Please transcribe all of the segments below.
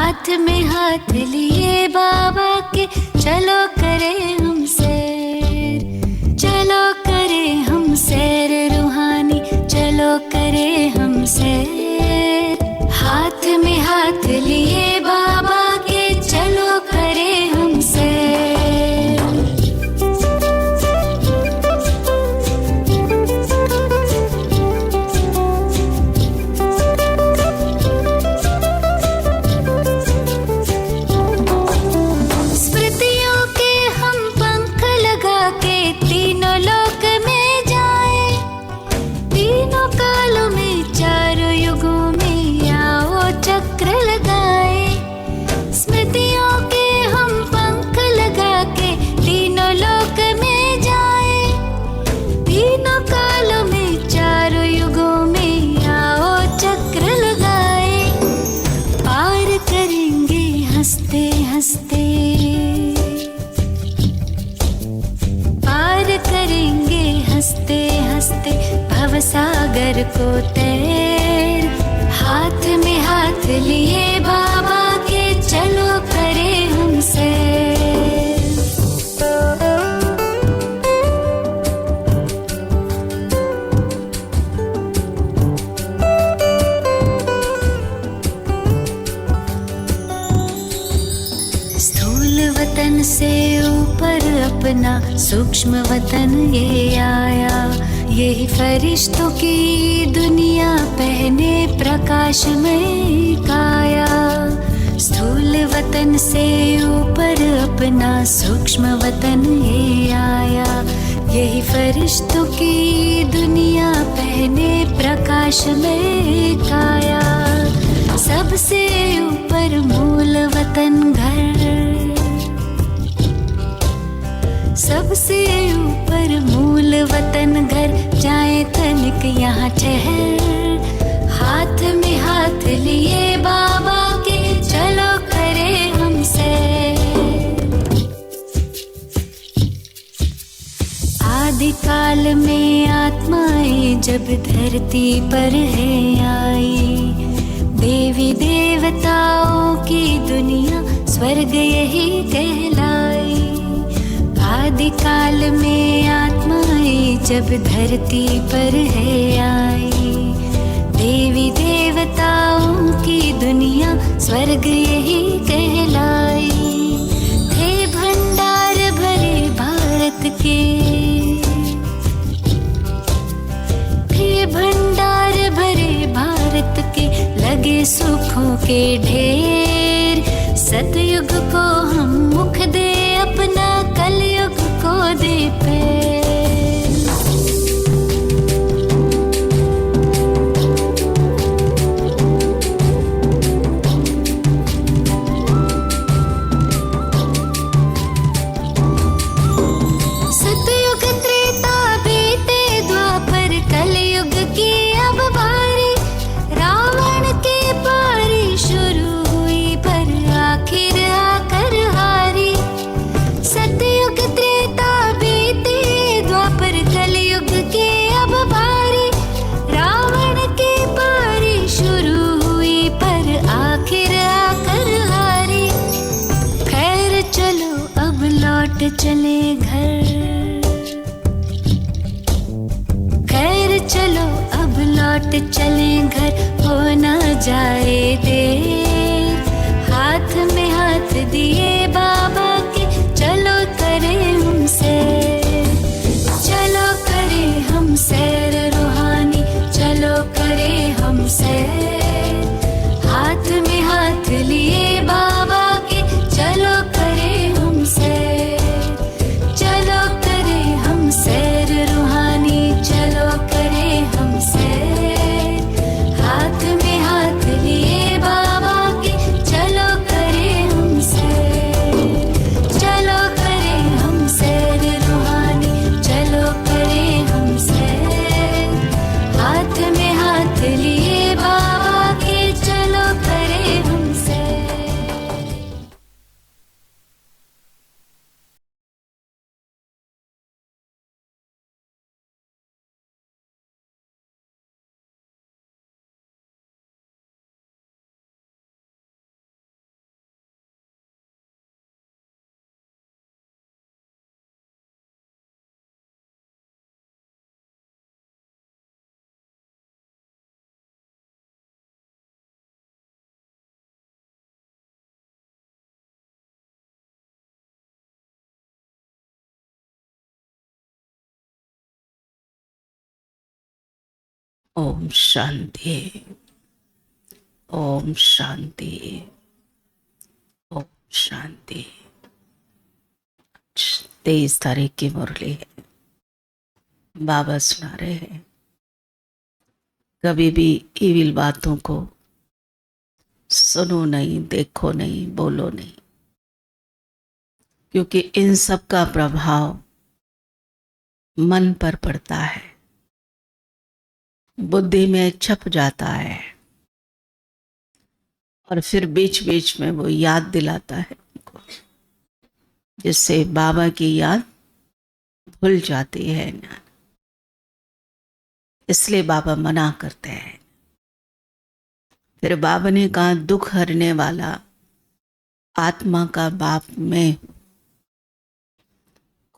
हाथ में हाथ लिए बाबा के चलो करें हम सैर, चलो करें हम सैर रूहानी, चलो करें हम सैर। हाथ में हाथ लिए बाबा के चलो करें हम सैर। सागर को तैर, हाथ में हाथ लिए बाबा के चलो करें हम सैर। स्थूल वतन से ऊपर अपना सूक्ष्म वतन ये आया, यही फरिश्तों की दुनिया पहने प्रकाशमय काया। स्थूल वतन से ऊपर अपना सूक्ष्म वतन ये आया, यही फरिश्तों की दुनिया पहने प्रकाशमय काया। सबसे ऊपर मूल वतन घर, सबसे ऊपर मूल वतन घर, जाए तनिक यहाँ ठहर। हाथ में हाथ लिए बाबा के चलो करें हम सैर। आदि काल में आत्माएं जब धरती पर है आई, देवी देवताओं की दुनिया स्वर्ग यही कहलाई। आदि काल में आत्माएं जब धरती पर है आई, देवी देवताओं की दुनिया स्वर्ग यही कहलाई। थे भंडार भरे भारत के, थे भंडार भरे भारत के, लगे सुखों के ढेर। सतयुग को हम मुख दे अपना, कलयुग को दे पैर। सतयुग त्रेता बीते द्वापर, कलयुग की अब बारी। रावण के पारी शुरू हुई पर आखिर आकर हारी। सतयुग त्रेता बीते द्वापर, कलयुग के अब बारी। रावण के पारी शुरू हुई पर आखिर आकर हारी। खैर चलो अब लौट चले घर, खैर चलो अब लौट चले घर, हो न जाए देर। हाथ में हाथ दिए बाबा के चलो करें हम सैर, चलो करें हम सैर रूहानी, चलो करें हम सैर। हाथ में हाथ लिए बाबा के चलो करें हम सैर, चलो करें हम सैर रूहानी, चलो करें हम सैर। हाथ में हाथ लिए बाबा के चलो करें हम सैर। ओम शांति। ओम शांति। ओम शांति। 23 तारीख की मुरली है। बाबा सुना रहे हैं, कभी भी इविल बातों को सुनो नहीं, देखो नहीं, बोलो नहीं, क्योंकि इन सब का प्रभाव मन पर पड़ता है, बुद्धि में छप जाता है और फिर बीच बीच में वो याद दिलाता है उनको, जिससे बाबा की याद भूल जाती है। इसलिए बाबा मना करते हैं। फिर बाबा ने कहा, दुख हरने वाला आत्मा का बाप मैं हूं,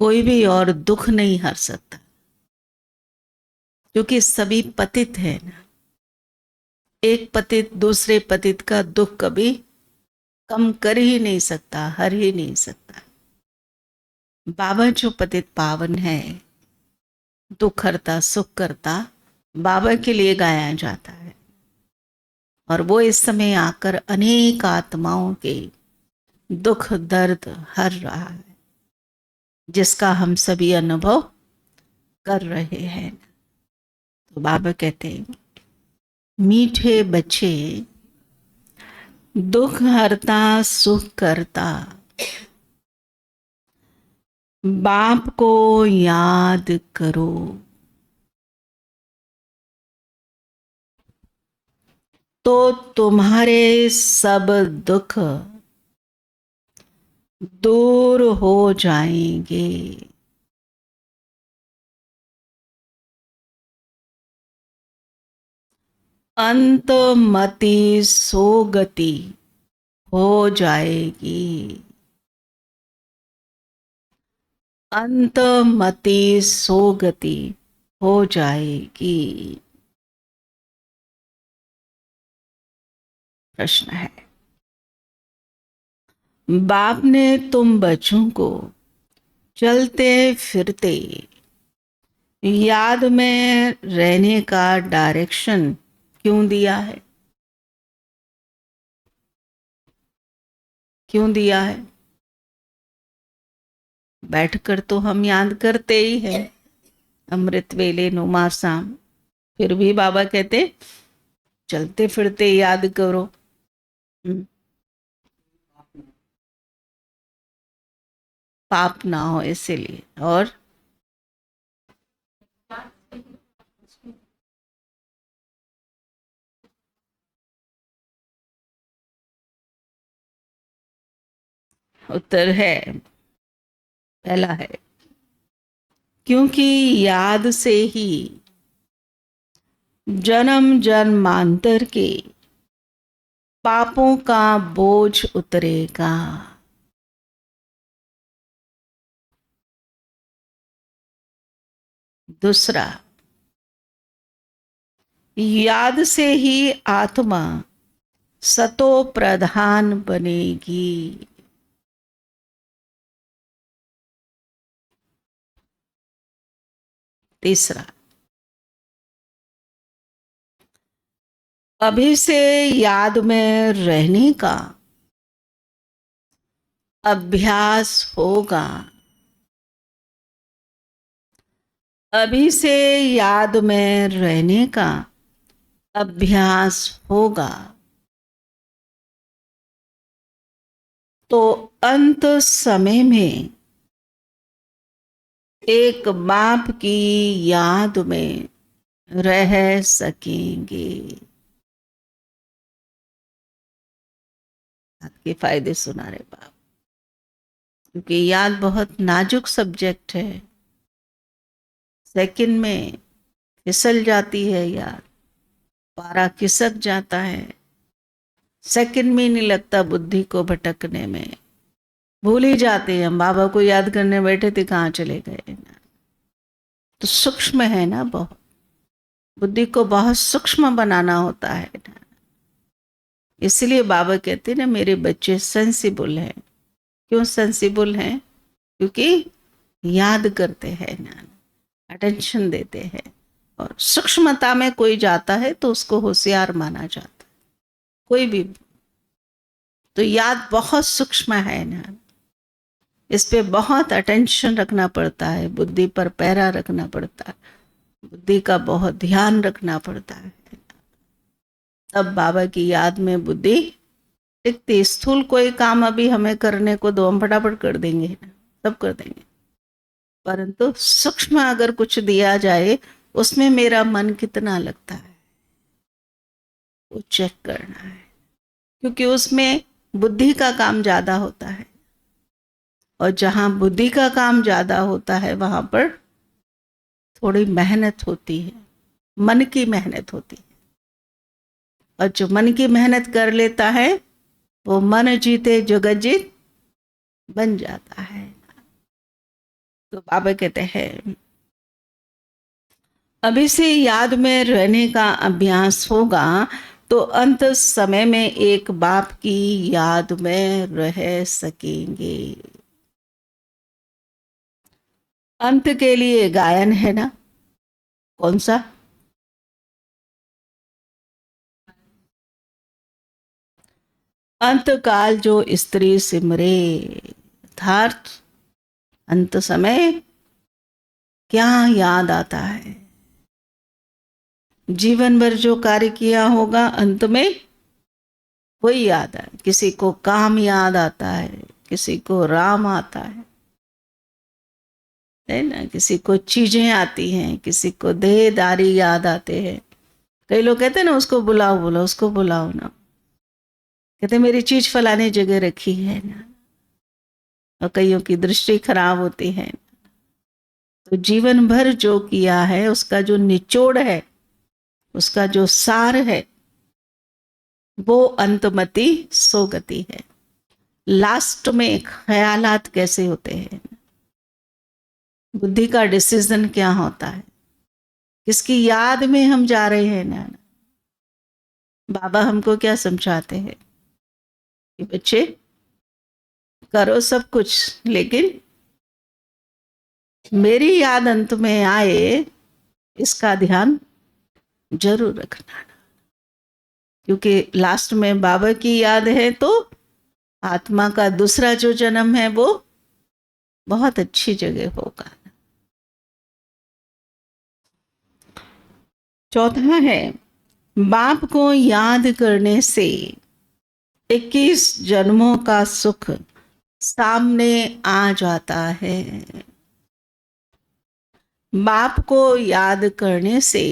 कोई भी और दुख नहीं हर सकता, क्योंकि सभी पतित है ना। एक पतित दूसरे पतित का दुख कभी कम कर ही नहीं सकता, हर ही नहीं सकता। बाबा जो पतित पावन है, दुख हरता, सुख करता, बाबा के लिए गाया जाता है। और वो इस समय आकर अनेक आत्माओं के दुख दर्द हर रहा है, जिसका हम सभी अनुभव कर रहे हैं। तो बाबा कहते हैं, मीठे बच्चे दुख हरता सुख करता, बाप को याद करो, तो तुम्हारे सब दुख दूर हो जाएंगे। अंतमति सोगति हो जाएगी। अंतमति सोगति हो जाएगी। प्रश्न है, बाप ने तुम बच्चों को चलते फिरते याद में रहने का डायरेक्शन क्यों दिया है? क्यों दिया है? बैठकर तो हम याद करते ही हैं, अमृत वेले नुमा साम। फिर भी बाबा कहते चलते फिरते याद करो। पाप ना हो इसीलिए। और उत्तर है, पहला है, क्योंकि याद से ही जन्म जन्मांतर के पापों का बोझ उतरेगा। दूसरा, याद से ही आत्मा सतो प्रधान बनेगी। तीसरा, अभी से याद में रहने का अभ्यास होगा। अभी से याद में रहने का अभ्यास होगा, तो अंत समय में एक बाप की याद में रह सकेंगे। आपके फायदे सुना रहे बाप, क्योंकि याद बहुत नाजुक सब्जेक्ट है। सेकंड में फिसल जाती है याद, पारा खिसक जाता है, सेकंड में नहीं लगता बुद्धि को भटकने में, भूल ही जाते हैं। हम बाबा को याद करने बैठे थे, कहाँ चले गए ना। तो सूक्ष्म है ना, बहुत बुद्धि को बहुत सूक्ष्म बनाना होता है ना। इसलिए बाबा कहते ना, मेरे बच्चे सेंसिबल हैं। क्यों सेंसिबल हैं? क्योंकि याद करते हैं ना, अटेंशन देते हैं, और सूक्ष्मता में कोई जाता है तो उसको होशियार माना जाता है, कोई भी। तो याद बहुत सूक्ष्म है ना, इस पे बहुत अटेंशन रखना पड़ता है, बुद्धि पर पहरा रखना पड़ता है, बुद्धि का बहुत ध्यान रखना पड़ता है, तब बाबा की याद में बुद्धि टिकती। स्थूल कोई काम अभी हमें करने को दो, हम फटाफट कर देंगे ना, सब कर देंगे, परंतु सूक्ष्म अगर कुछ दिया जाए उसमें मेरा मन कितना लगता है वो चेक करना है, क्योंकि उसमें बुद्धि का काम ज्यादा होता है, और जहां बुद्धि का काम ज्यादा होता है वहां पर थोड़ी मेहनत होती है, मन की मेहनत होती है। और जो मन की मेहनत कर लेता है वो मन जीते जगत जीत बन जाता है। तो बाबा कहते हैं अभी से याद में रहने का अभ्यास होगा तो अंत समय में एक बाप की याद में रह सकेंगे। अंत के लिए गायन है ना, कौन सा? अंत काल जो स्त्री सिमरे, अर्थात अंत समय क्या याद आता है, जीवन भर जो कार्य किया होगा अंत में वही याद है। किसी को काम याद आता है, किसी को राम आता है ना, किसी को चीजें आती हैं, किसी को देहदारी याद आते हैं। कई लोग कहते हैं ना उसको बुलाओ, बोलो उसको बुलाओ ना, कहते मेरी चीज फलाने जगह रखी है ना, और कईयों की दृष्टि खराब होती है। तो जीवन भर जो किया है उसका जो निचोड़ है, उसका जो सार है, वो अंतमति सोगति है। लास्ट में ख्यालात कैसे होते हैं, बुद्धि का डिसीजन क्या होता है, किसकी याद में हम जा रहे हैं ना। बाबा हमको क्या समझाते हैं कि बच्चे करो सब कुछ, लेकिन मेरी याद अंत में आए इसका ध्यान जरूर रखना, क्योंकि लास्ट में बाबा की याद है तो आत्मा का दूसरा जो जन्म है वो बहुत अच्छी जगह होगा। चौथा है बाप को याद करने से 21 जन्मों का सुख सामने आ जाता है। बाप को याद करने से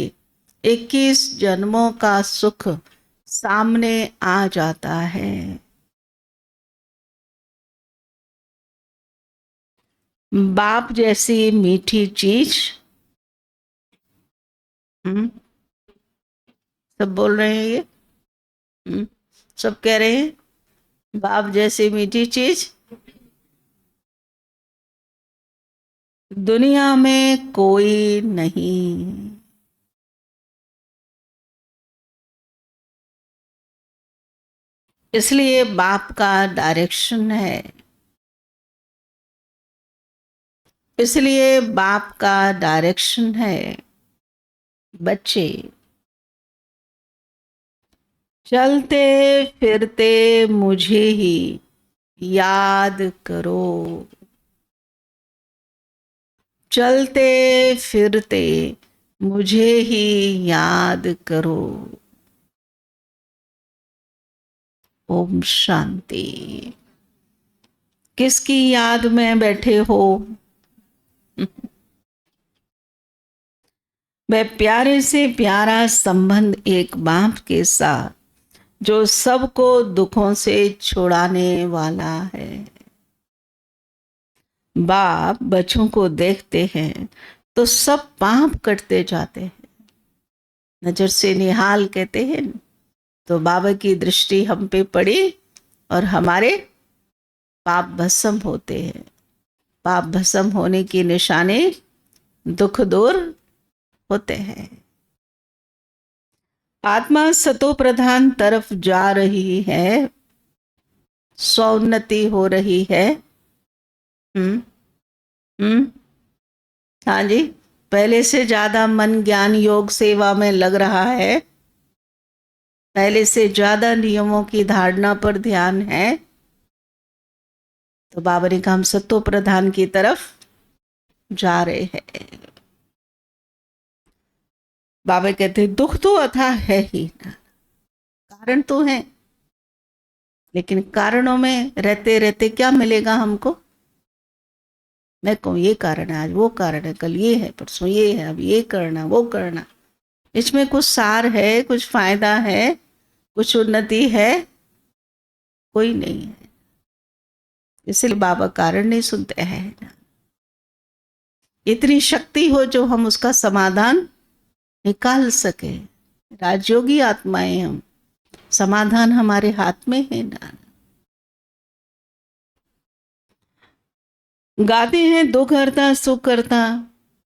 21 जन्मों का सुख सामने आ जाता है। बाप जैसी मीठी चीज, सब बोल रहे हैं ये, सब कह रहे हैं बाप जैसी मीठी चीज दुनिया में कोई नहीं। इसलिए बाप का डायरेक्शन है, इसलिए बाप का डायरेक्शन है बच्चे चलते फिरते मुझे ही याद करो, चलते फिरते मुझे ही याद करो। ओम शांति। किसकी याद में बैठे हो? वह प्यारे से प्यारा संबंध एक बाप के साथ जो सबको दुखों से छुड़ाने वाला है। बाप बच्चों को देखते हैं तो सब पाप कटते जाते हैं, नजर से निहाल कहते हैं। तो बाबा की दृष्टि हम पे पड़ी और हमारे पाप भस्म होते हैं। पाप भस्म होने की निशानी दुख दूर होते हैं। आत्मा सतो प्रधान तरफ जा रही है, स्वोन्नति हो रही है। हाँ जी, पहले से ज्यादा मन ज्ञान योग सेवा में लग रहा है, पहले से ज्यादा नियमों की धारणा पर ध्यान है, तो बाबा ने कहा हम सत्तो प्रधान की तरफ जा रहे हैं। बाबा कहते दुख तो अथाह है ही ना, कारण तो है, लेकिन कारणों में रहते रहते क्या मिलेगा हमको? मैं कहूँ ये कारण है, आज वो कारण है, कल ये है, परसों ये है, अब ये करना वो करना, इसमें कुछ सार है, कुछ फायदा है, कुछ उन्नति है? कोई नहीं है। इसलिए बाबा कारण नहीं सुनते हैं। इतनी शक्ति हो जो हम उसका समाधान निकाल सके। राजयोगी आत्माएं हम, समाधान हमारे हाथ में है ना। गाते हैं दुख हरता सुख करता,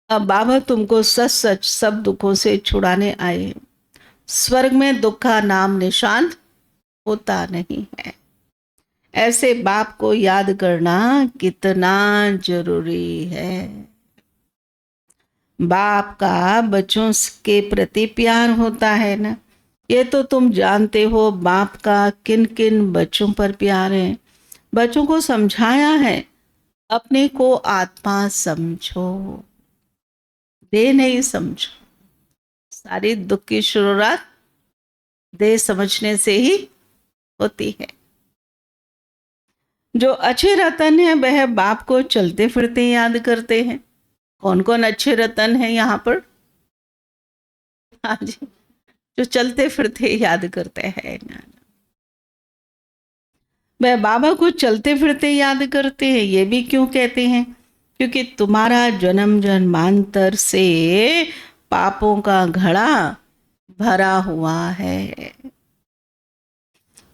अब बाबा तुमको सच सच सब दुखों से छुड़ाने आए। स्वर्ग में दुख का नाम निशान होता नहीं है। ऐसे बाप को याद करना कितना जरूरी है। बाप का बच्चों के प्रति प्यार होता है ना, ये तो तुम जानते हो। बाप का किन किन बच्चों पर प्यार है। बच्चों को समझाया है अपने को आत्मा समझो, देह नहीं समझो। सारी दुख की शुरुआत देह समझने से ही होती है। जो अच्छे रतन है वह बाप को चलते फिरते याद करते हैं। कौन कौन अच्छे रतन है यहाँ पर? हाँ जी, जो चलते फिरते याद करते हैं ना, वह बाबा को चलते फिरते याद करते हैं। ये भी क्यों कहते हैं? क्योंकि तुम्हारा जन्म जन्मांतर से पापों का घड़ा भरा हुआ है।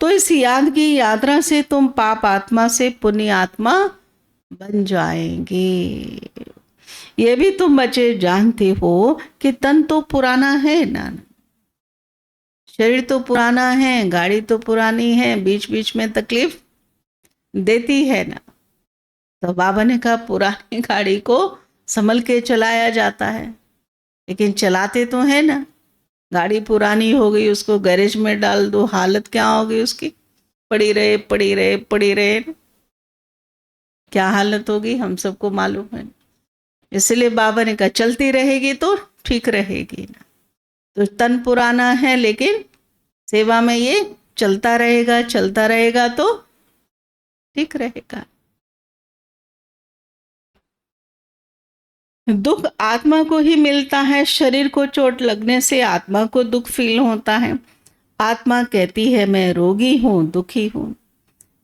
तो इस याद की यात्रा से तुम पाप आत्मा से पुण्य आत्मा बन जाएंगे। ये भी तुम बच्चे जानते हो कि तन तो पुराना है ना, शरीर तो पुराना है, गाड़ी तो पुरानी है, बीच बीच में तकलीफ देती है ना। तो बाबा ने कहा पुरानी गाड़ी को संभल के चलाया जाता है, लेकिन चलाते तो है ना। गाड़ी पुरानी हो गई, उसको गैरेज में डाल दो, हालत क्या होगी उसकी? पड़ी रहे पड़ी रहे पड़ी रहे, क्या हालत होगी हम सबको मालूम है। इसलिए बाबा ने कहा चलती रहेगी तो ठीक रहेगी ना। तो तन पुराना है, लेकिन सेवा में ये चलता रहेगा तो ठीक रहेगा। दुख आत्मा को ही मिलता है। शरीर को चोट लगने से आत्मा को दुख फील होता है। आत्मा कहती है मैं रोगी हूं, दुखी हूं।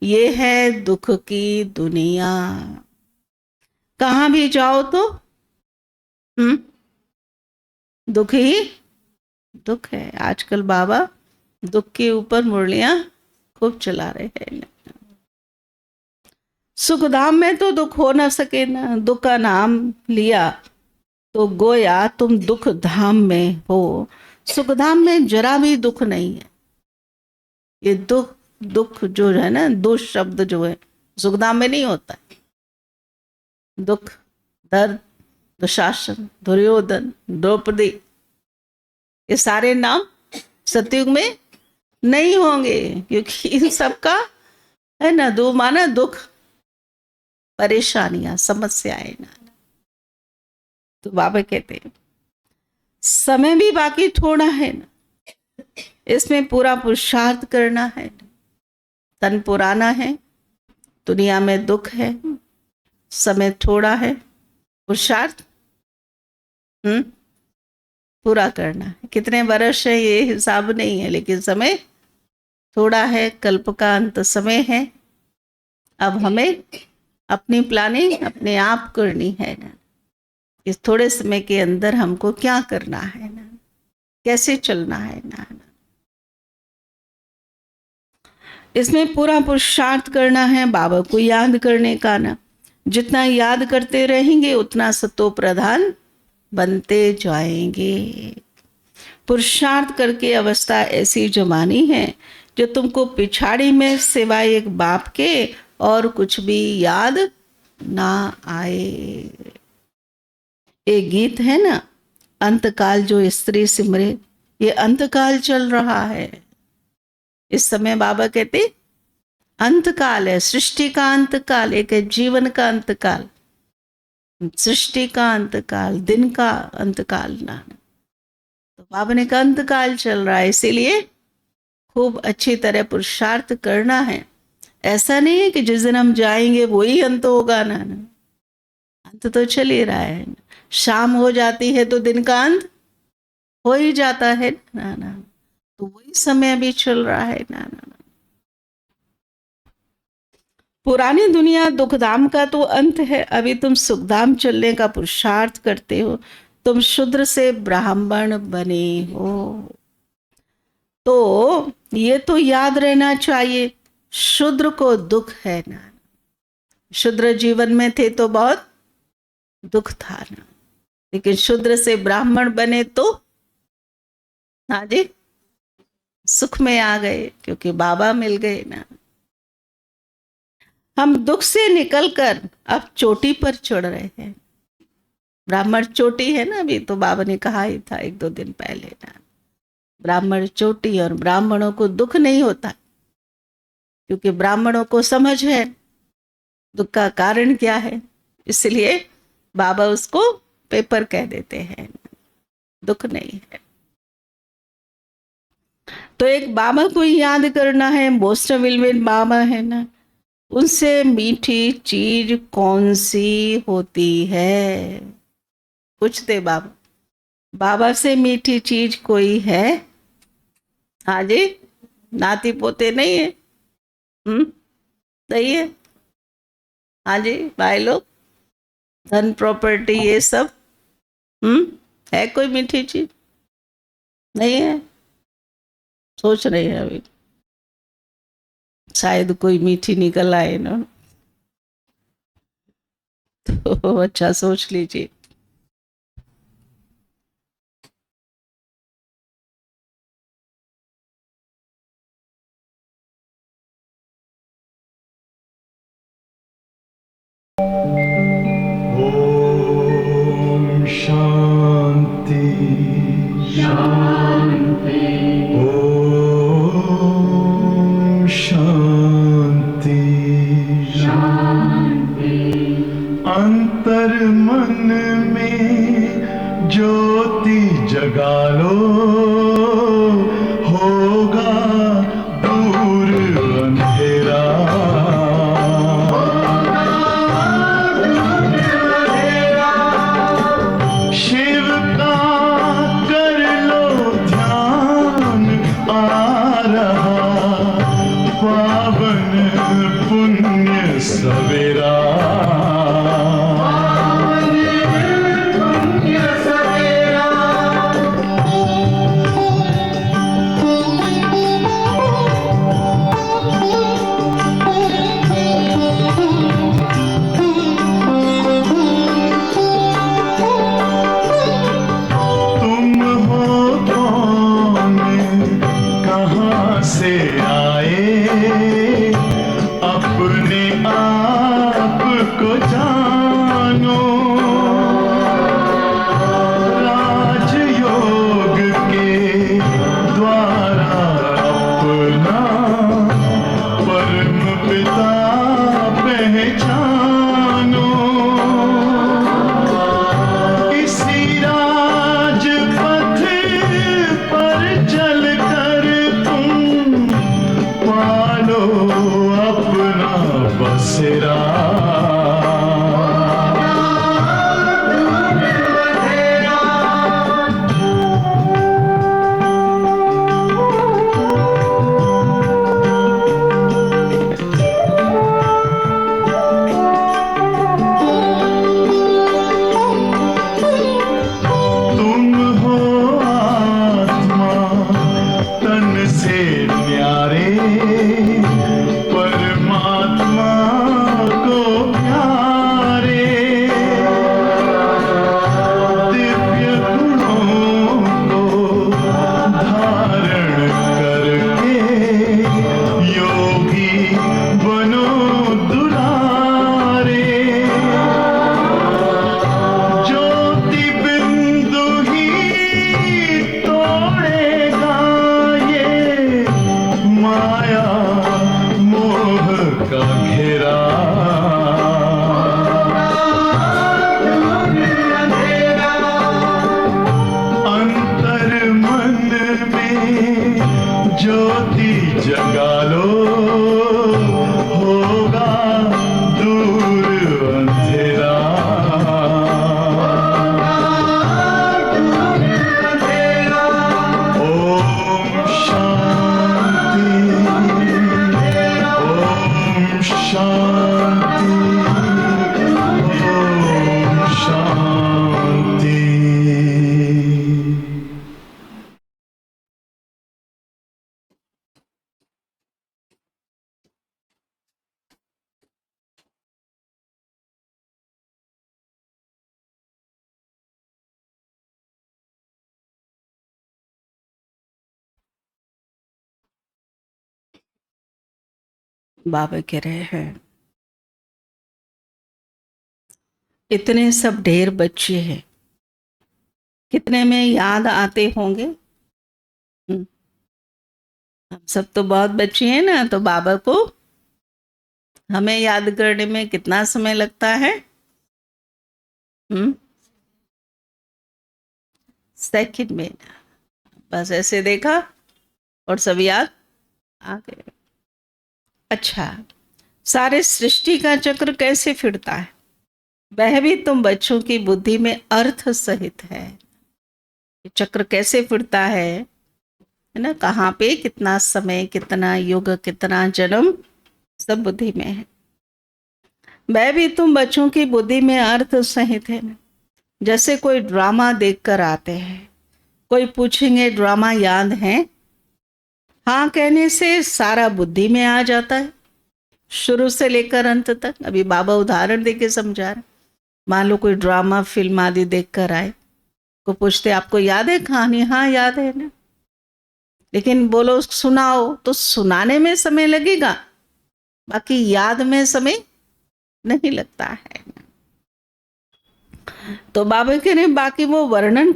ये है दुख की दुनिया। कहां भी जाओ तो दुख ही दुख है। आजकल बाबा दुख के ऊपर मुरलियां खूब चला रहे हैं। सुखधाम में तो दुख हो ना सके ना। दुख का नाम लिया तो गोया तुम दुख धाम में हो। सुखधाम में जरा भी दुख नहीं है। ये दुख जो है ना, दुष्ट शब्द जो है सुखधाम में नहीं होता है। दुख, दर्द, दुशासन, दुर्योधन, द्रौपदी, ये सारे नाम सतयुग में नहीं होंगे, क्योंकि इन सब का है ना दो माना दुख, परेशानियां, समस्याएं ना। तो बाबा कहते हैं समय भी बाकी थोड़ा है ना, इसमें पूरा पुरुषार्थ करना है। तन पुराना है, दुनिया में दुख है, समय थोड़ा है, पुरुषार्थ पूरा करना है। कितने वर्ष है ये हिसाब नहीं है, लेकिन समय थोड़ा है, कल्प का अंत समय है। अब हमें अपनी प्लानिंग अपने आप करनी है ना। इस थोड़े समय के अंदर हमको क्या करना है ना, कैसे चलना है ना। इसमें पूरा पुरुषार्थ करना है, बाबा को याद करने का ना। जितना याद करते रहेंगे उतना सतो प्रधान बनते जाएंगे। पुरुषार्थ करके अवस्था ऐसी जमानी है जो तुमको पिछाड़ी में सिवाय एक बाप के और कुछ भी याद ना आए। एक गीत है ना, अंतकाल जो स्त्री सिमरे, ये अंतकाल चल रहा है। इस समय बाबा कहते अंतकाल है, सृष्टि का अंतकाल, एक है जीवन का अंतकाल, सृष्टि का अंतकाल, दिन का अंतकाल ना। तो बाबा ने कहा अंतकाल चल रहा है, इसीलिए खूब अच्छी तरह पुरुषार्थ करना है। ऐसा नहीं है कि जिस दिन हम जाएंगे वही अंत होगा ना, अंत तो चल ही रहा है। शाम हो जाती है तो दिन का अंत हो ही जाता है ना, तो वही समय अभी चल रहा है ना। पुरानी दुनिया दुखधाम का तो अंत है, अभी तुम सुखधाम चलने का पुरुषार्थ करते हो। तुम शूद्र से ब्राह्मण बने हो, तो ये तो याद रहना चाहिए, शूद्र को दुख है ना। शूद्र जीवन में थे तो बहुत दुख था ना, लेकिन शूद्र से ब्राह्मण बने तो हाँ जी सुख में आ गए, क्योंकि बाबा मिल गए ना। हम दुख से निकलकर अब चोटी पर चढ़ रहे हैं। ब्राह्मण चोटी है ना, अभी तो बाबा ने कहा ही था 1-2 दिन पहले ना, ब्राह्मण चोटी। और ब्राह्मणों को दुख नहीं होता, क्योंकि ब्राह्मणों को समझ है दुख का कारण क्या है, इसलिए बाबा उसको पेपर कह देते हैं, दुख नहीं है। तो एक बाबा को याद करना है, बोस्टनविल में बाबा है ना, उनसे मीठी चीज कौन सी होती है? पूछते बाबा, बाबा से मीठी चीज कोई है? हाँ जी, नाती पोते नहीं है? नहीं है? हाँ जी भाई लोग, धन प्रॉपर्टी ये सब है कोई मीठी चीज? नहीं है? सोच रहे हैं अभी, शायद कोई मीठी निकल आए ना, तो अच्छा सोच लीजिए। ओम शांति शांति, ओम शांति शांति। अंतर मन में ज्योति जगा लो, होगा दूर अंधेरा। शिव का कर लो ध्यान, आ रहा पावन पुण्य सवेरा। तुम हो कौन, कहाँ से आए, अपने आप को जानो। राजयोग के द्वारा अपना परम पिता पहचानो। इसी राजपथ पर चलकर तुम पालो अपना बसेरा। का घेरा, अंतर मन में ज्योति जगा लो, होगा दूर अंधेरा। ओम शांति, ओम शांति, ओम शांति। बाबा कह रहे हैं इतने सब ढेर बच्चे हैं, कितने में याद आते होंगे? हम सब तो बहुत बच्चे हैं ना, तो बाबा को हमें याद करने में कितना समय लगता है? सेकंड में। बस ऐसे देखा और सब याद आ गए। अच्छा, सारे सृष्टि का चक्र कैसे फिरता है वह भी तुम बच्चों की बुद्धि में अर्थ सहित है। ये चक्र कैसे फिरता है ना, कहाँ पे कितना समय, कितना युग, कितना जन्म, सब बुद्धि में है। वह भी तुम बच्चों की बुद्धि में अर्थ सहित है। जैसे कोई ड्रामा देखकर आते हैं, कोई पूछेंगे ड्रामा याद है? हाँ कहने से सारा बुद्धि में आ जाता है, शुरू से लेकर अंत तक। अभी बाबा उदाहरण देके समझा रहे। मान लो कोई ड्रामा फिल्म आदि देख कर आए, को पूछते आपको याद है कहानी? हाँ याद है ना, लेकिन बोलो सुनाओ, तो सुनाने में समय लगेगा, बाकी याद में समय नहीं लगता है। तो बाबा कह रहे बाकी वो वर्णन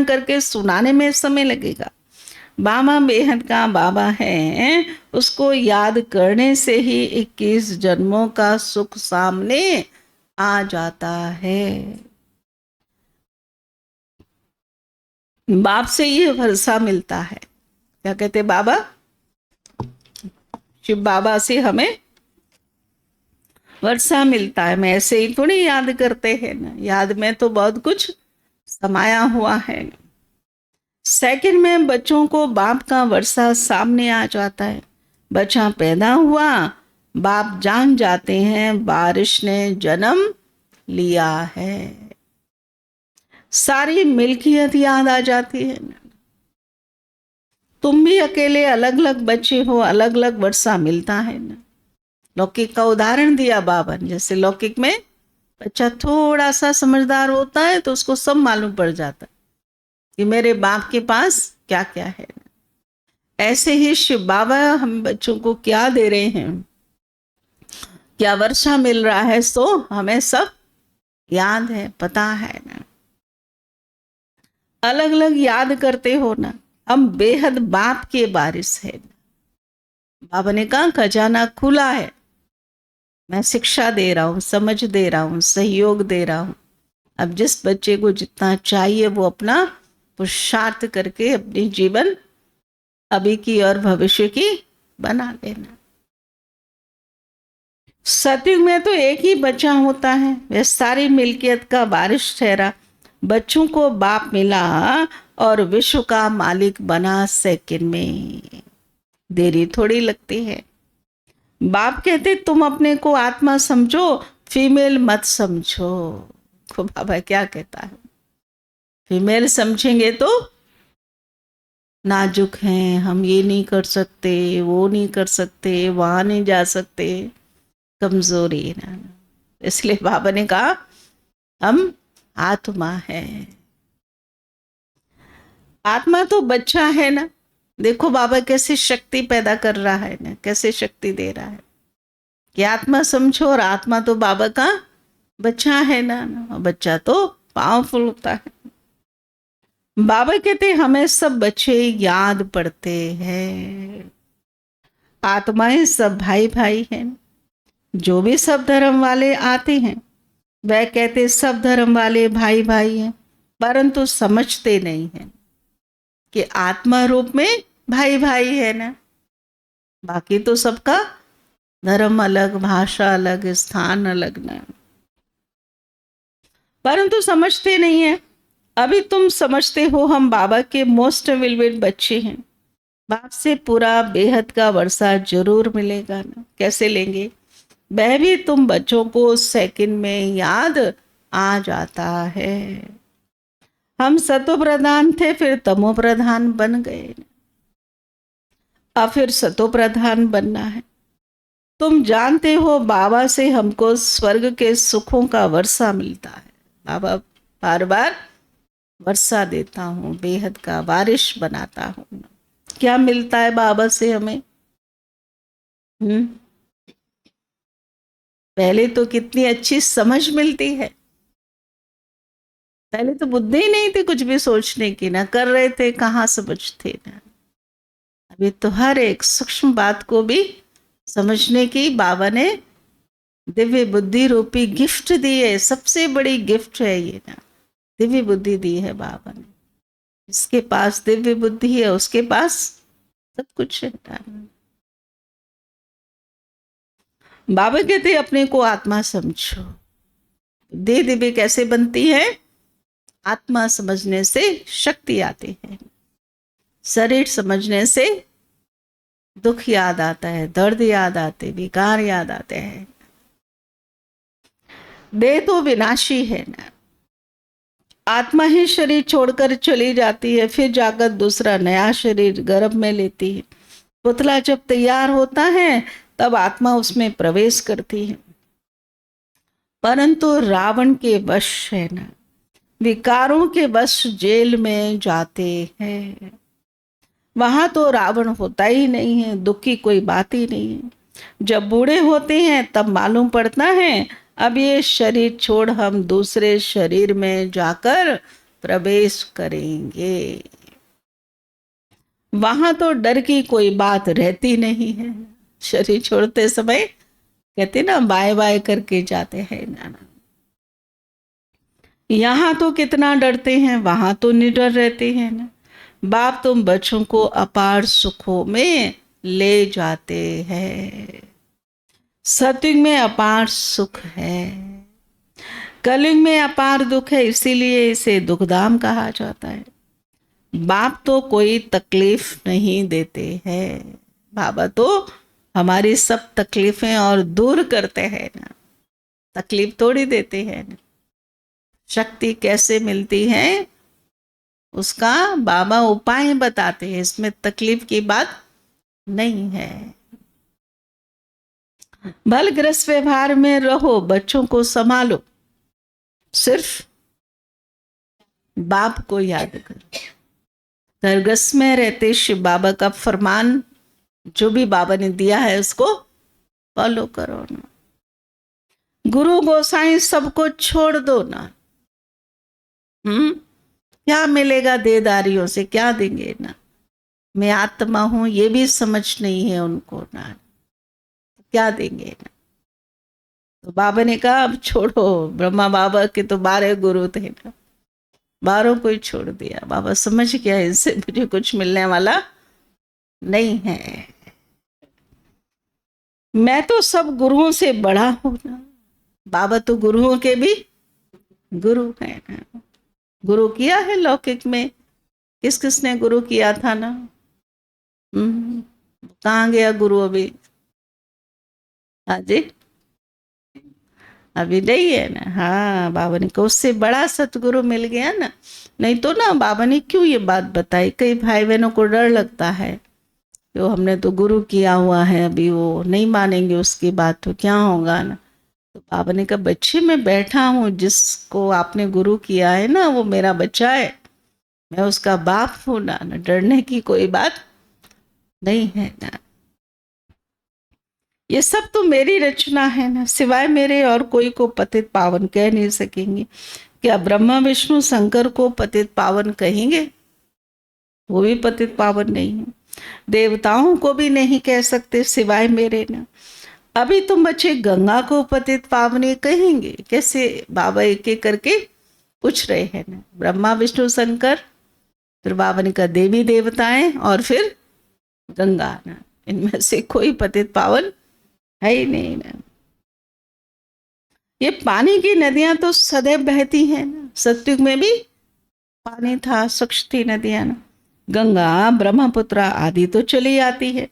करके सुनाने में समय लगेगा। बाबा बेहद का बाबा है, उसको याद करने से ही 21 जन्मों का सुख सामने आ जाता है। बाप से ये भरोसा मिलता है। क्या कहते बाबा? शिव बाबा से हमें वर्षा मिलता है। मैं ऐसे ही थोड़ी याद करते हैं ना, याद में तो बहुत कुछ समाया हुआ है। सेकंड में बच्चों को बाप का वर्षा सामने आ जाता है। बच्चा पैदा हुआ, बाप जान जाते हैं बारिश ने जन्म लिया है। सारी मिल्कियत याद आ जाती है। तुम भी अकेले अलग अलग बच्चे हो, अलग अलग वर्षा मिलता है ना। लौकिक का उदाहरण दिया बाबा ने। जैसे लौकिक में बच्चा थोड़ा सा समझदार होता है तो उसको सब मालूम पड़ जाता है कि मेरे बाप के पास क्या क्या है। ऐसे ही शिव बाबा हम बच्चों को क्या दे रहे हैं, क्या वर्षा मिल रहा है, सो हमें सब याद है, पता है ना। अलग अलग याद करते हो ना। हम बेहद बाप के वारिस है। बाबा ने कहा खजाना खुला है, मैं शिक्षा दे रहा हूँ, समझ दे रहा हूँ, सहयोग दे रहा हूँ। अब जिस बच्चे को जितना चाहिए वो अपना पुरुषार्थ करके अपनी जीवन अभी की और भविष्य की बना लेना। सतयुग में तो एक ही बच्चा होता है, वह सारी मिल्कियत का वारिस ठहरा। बच्चों को बाप मिला और विश्व का मालिक बना सेकंड में। देरी थोड़ी लगती है। बाप कहते तुम अपने को आत्मा समझो, फीमेल मत समझो। तो बाबा क्या कहता है? फीमेल समझेंगे तो नाजुक हैं, हम ये नहीं कर सकते, वो नहीं कर सकते, वहां नहीं जा सकते, कमजोरी ना। इसलिए बाबा ने कहा हम आत्मा है। आत्मा तो बच्चा है ना। देखो बाबा कैसे शक्ति पैदा कर रहा है ना, कैसे शक्ति दे रहा है कि आत्मा समझो। और आत्मा तो बाबा का बच्चा है ना, बच्चा तो पावरफुल होता है। बाबा कहते हमें सब बच्चे याद पड़ते हैं। आत्माएं सब भाई भाई हैं। जो भी सब धर्म वाले आते हैं वह कहते सब धर्म वाले भाई भाई हैं, परंतु समझते नहीं हैं कि आत्मा रूप में भाई भाई है ना। बाकी तो सबका धर्म अलग, भाषा अलग, स्थान अलग ना, परंतु समझते नहीं है। अभी तुम समझते हो हम बाबा के मोस्ट विलवेड बच्चे हैं, बाप से पूरा बेहद का वर्षा जरूर मिलेगा ना। कैसे लेंगे? वह भी तुम बच्चों को सेकंड में याद आ जाता है। हम सतो प्रधान थे, फिर तमो प्रधान बन गए, अब फिर सतो प्रधान बनना है। तुम जानते हो बाबा से हमको स्वर्ग के सुखों का वर्षा मिलता है। बाबा बार बार वर्षा देता हूँ, बेहद का बारिश बनाता हूँ। क्या मिलता है बाबा से हमें? पहले तो कितनी अच्छी समझ मिलती है। पहले तो बुद्धि ही नहीं थी कुछ भी सोचने की, ना कर रहे थे, कहाँ समझते ना। अभी तो हर एक सूक्ष्म बात को भी समझने की बाबा ने दिव्य बुद्धि रूपी गिफ्ट दी है। सबसे बड़ी गिफ्ट है ये ना, दिव्य बुद्धि दी है बाबा ने। जिसके पास दिव्य बुद्धि है उसके पास सब कुछ है। बाबा कहते अपने को आत्मा समझो। देह दिव्य कैसे बनती है? आत्मा समझने से शक्ति आती है। शरीर समझने से दुख याद आता है, दर्द याद आते, विकार याद आते हैं। देह तो विनाशी है ना, आत्मा ही शरीर छोड़कर चली जाती है, फिर जाकर दूसरा नया शरीर गर्भ में लेती है। पुतला जब तैयार होता है तब आत्मा उसमें प्रवेश करती है, परंतु रावण के वश है ना, विकारों के वश जेल में जाते हैं। वहां तो रावण होता ही नहीं है, दुख की कोई बात ही नहीं है। जब बूढ़े होते हैं तब मालूम पड़ता है अब ये शरीर छोड़ हम दूसरे शरीर में जाकर प्रवेश करेंगे। वहां तो डर की कोई बात रहती नहीं है। शरीर छोड़ते समय कहते ना बाय बाय करके जाते हैं ना। यहाँ तो कितना डरते हैं, वहां तो निडर रहते हैं ना। बाप तुम बच्चों को अपार सुखों में ले जाते हैं। सतयुग में अपार सुख है, कलयुग में अपार दुख है, इसीलिए इसे दुखधाम कहा जाता है। बाप तो कोई तकलीफ नहीं देते हैं। बाबा तो हमारी सब तकलीफें और दूर करते हैं ना, तकलीफ थोड़ी देते हैं ना। शक्ति कैसे मिलती है उसका बाबा उपाय बताते हैं, इसमें तकलीफ की बात नहीं है। भल ग्रस्त व्यवहार में रहो, बच्चों को संभालो, सिर्फ बाप को याद करो। सरगस में रहते शिव बाबा का फरमान जो भी बाबा ने दिया है उसको फॉलो करो ना। गुरु गोसाई सबको छोड़ दो ना। क्या मिलेगा देदारियों से, क्या देंगे ना। मैं आत्मा हूं ये भी समझ नहीं है उनको ना, क्या देंगे ना। तो बाबा ने कहा अब छोड़ो। ब्रह्मा बाबा के तो 12 गुरु थे ना, 12 को ही छोड़ दिया। बाबा समझ गया इससे मुझे कुछ मिलने वाला नहीं है। मैं तो सब गुरुओं से बड़ा हूं ना। बाबा तो गुरुओं के भी गुरु है ना। गुरु किया है लौकिक में, किस किसने गुरु किया था ना। कहाँ गया गुरु अभी? हाँ जी, अभी नहीं है ना। हाँ, बाबा ने कहा उससे बड़ा सतगुरु मिल गया ना। नहीं तो ना बाबा ने क्यों ये बात बताई। कई भाई बहनों को डर लगता है, जो हमने तो गुरु किया हुआ है, अभी वो नहीं मानेंगे उसकी बात तो क्या होगा ना। तो बाबा ने कहा बच्चे मैं बैठा हूँ, जिसको आपने गुरु किया है ना वो मेरा बच्चा है, मैं उसका बाप हूँ ना, डरने की कोई बात नहीं है ना। ये सब तो मेरी रचना है ना, सिवाय मेरे और कोई को पतित पावन कह नहीं सकेंगे। क्या ब्रह्मा विष्णु शंकर को पतित पावन कहेंगे? वो भी पतित पावन नहीं है। देवताओं को भी नहीं कह सकते सिवाय मेरे ना। अभी तुम बच्चे गंगा को पतित पावनी कहेंगे कैसे? बाबा एक एक करके पूछ रहे हैं ना। ब्रह्मा विष्णु शंकर, फिर बाबा ने कहा देवी देवताएं, और फिर गंगा ना। इनमें से कोई पतित पावन है ही नहीं ना। ये पानी की नदियां तो सदैव बहती हैं ना। सतयुग में भी पानी था, स्वच्छ थी नदियां ना। गंगा ब्रह्मपुत्र आदि तो चली आती है,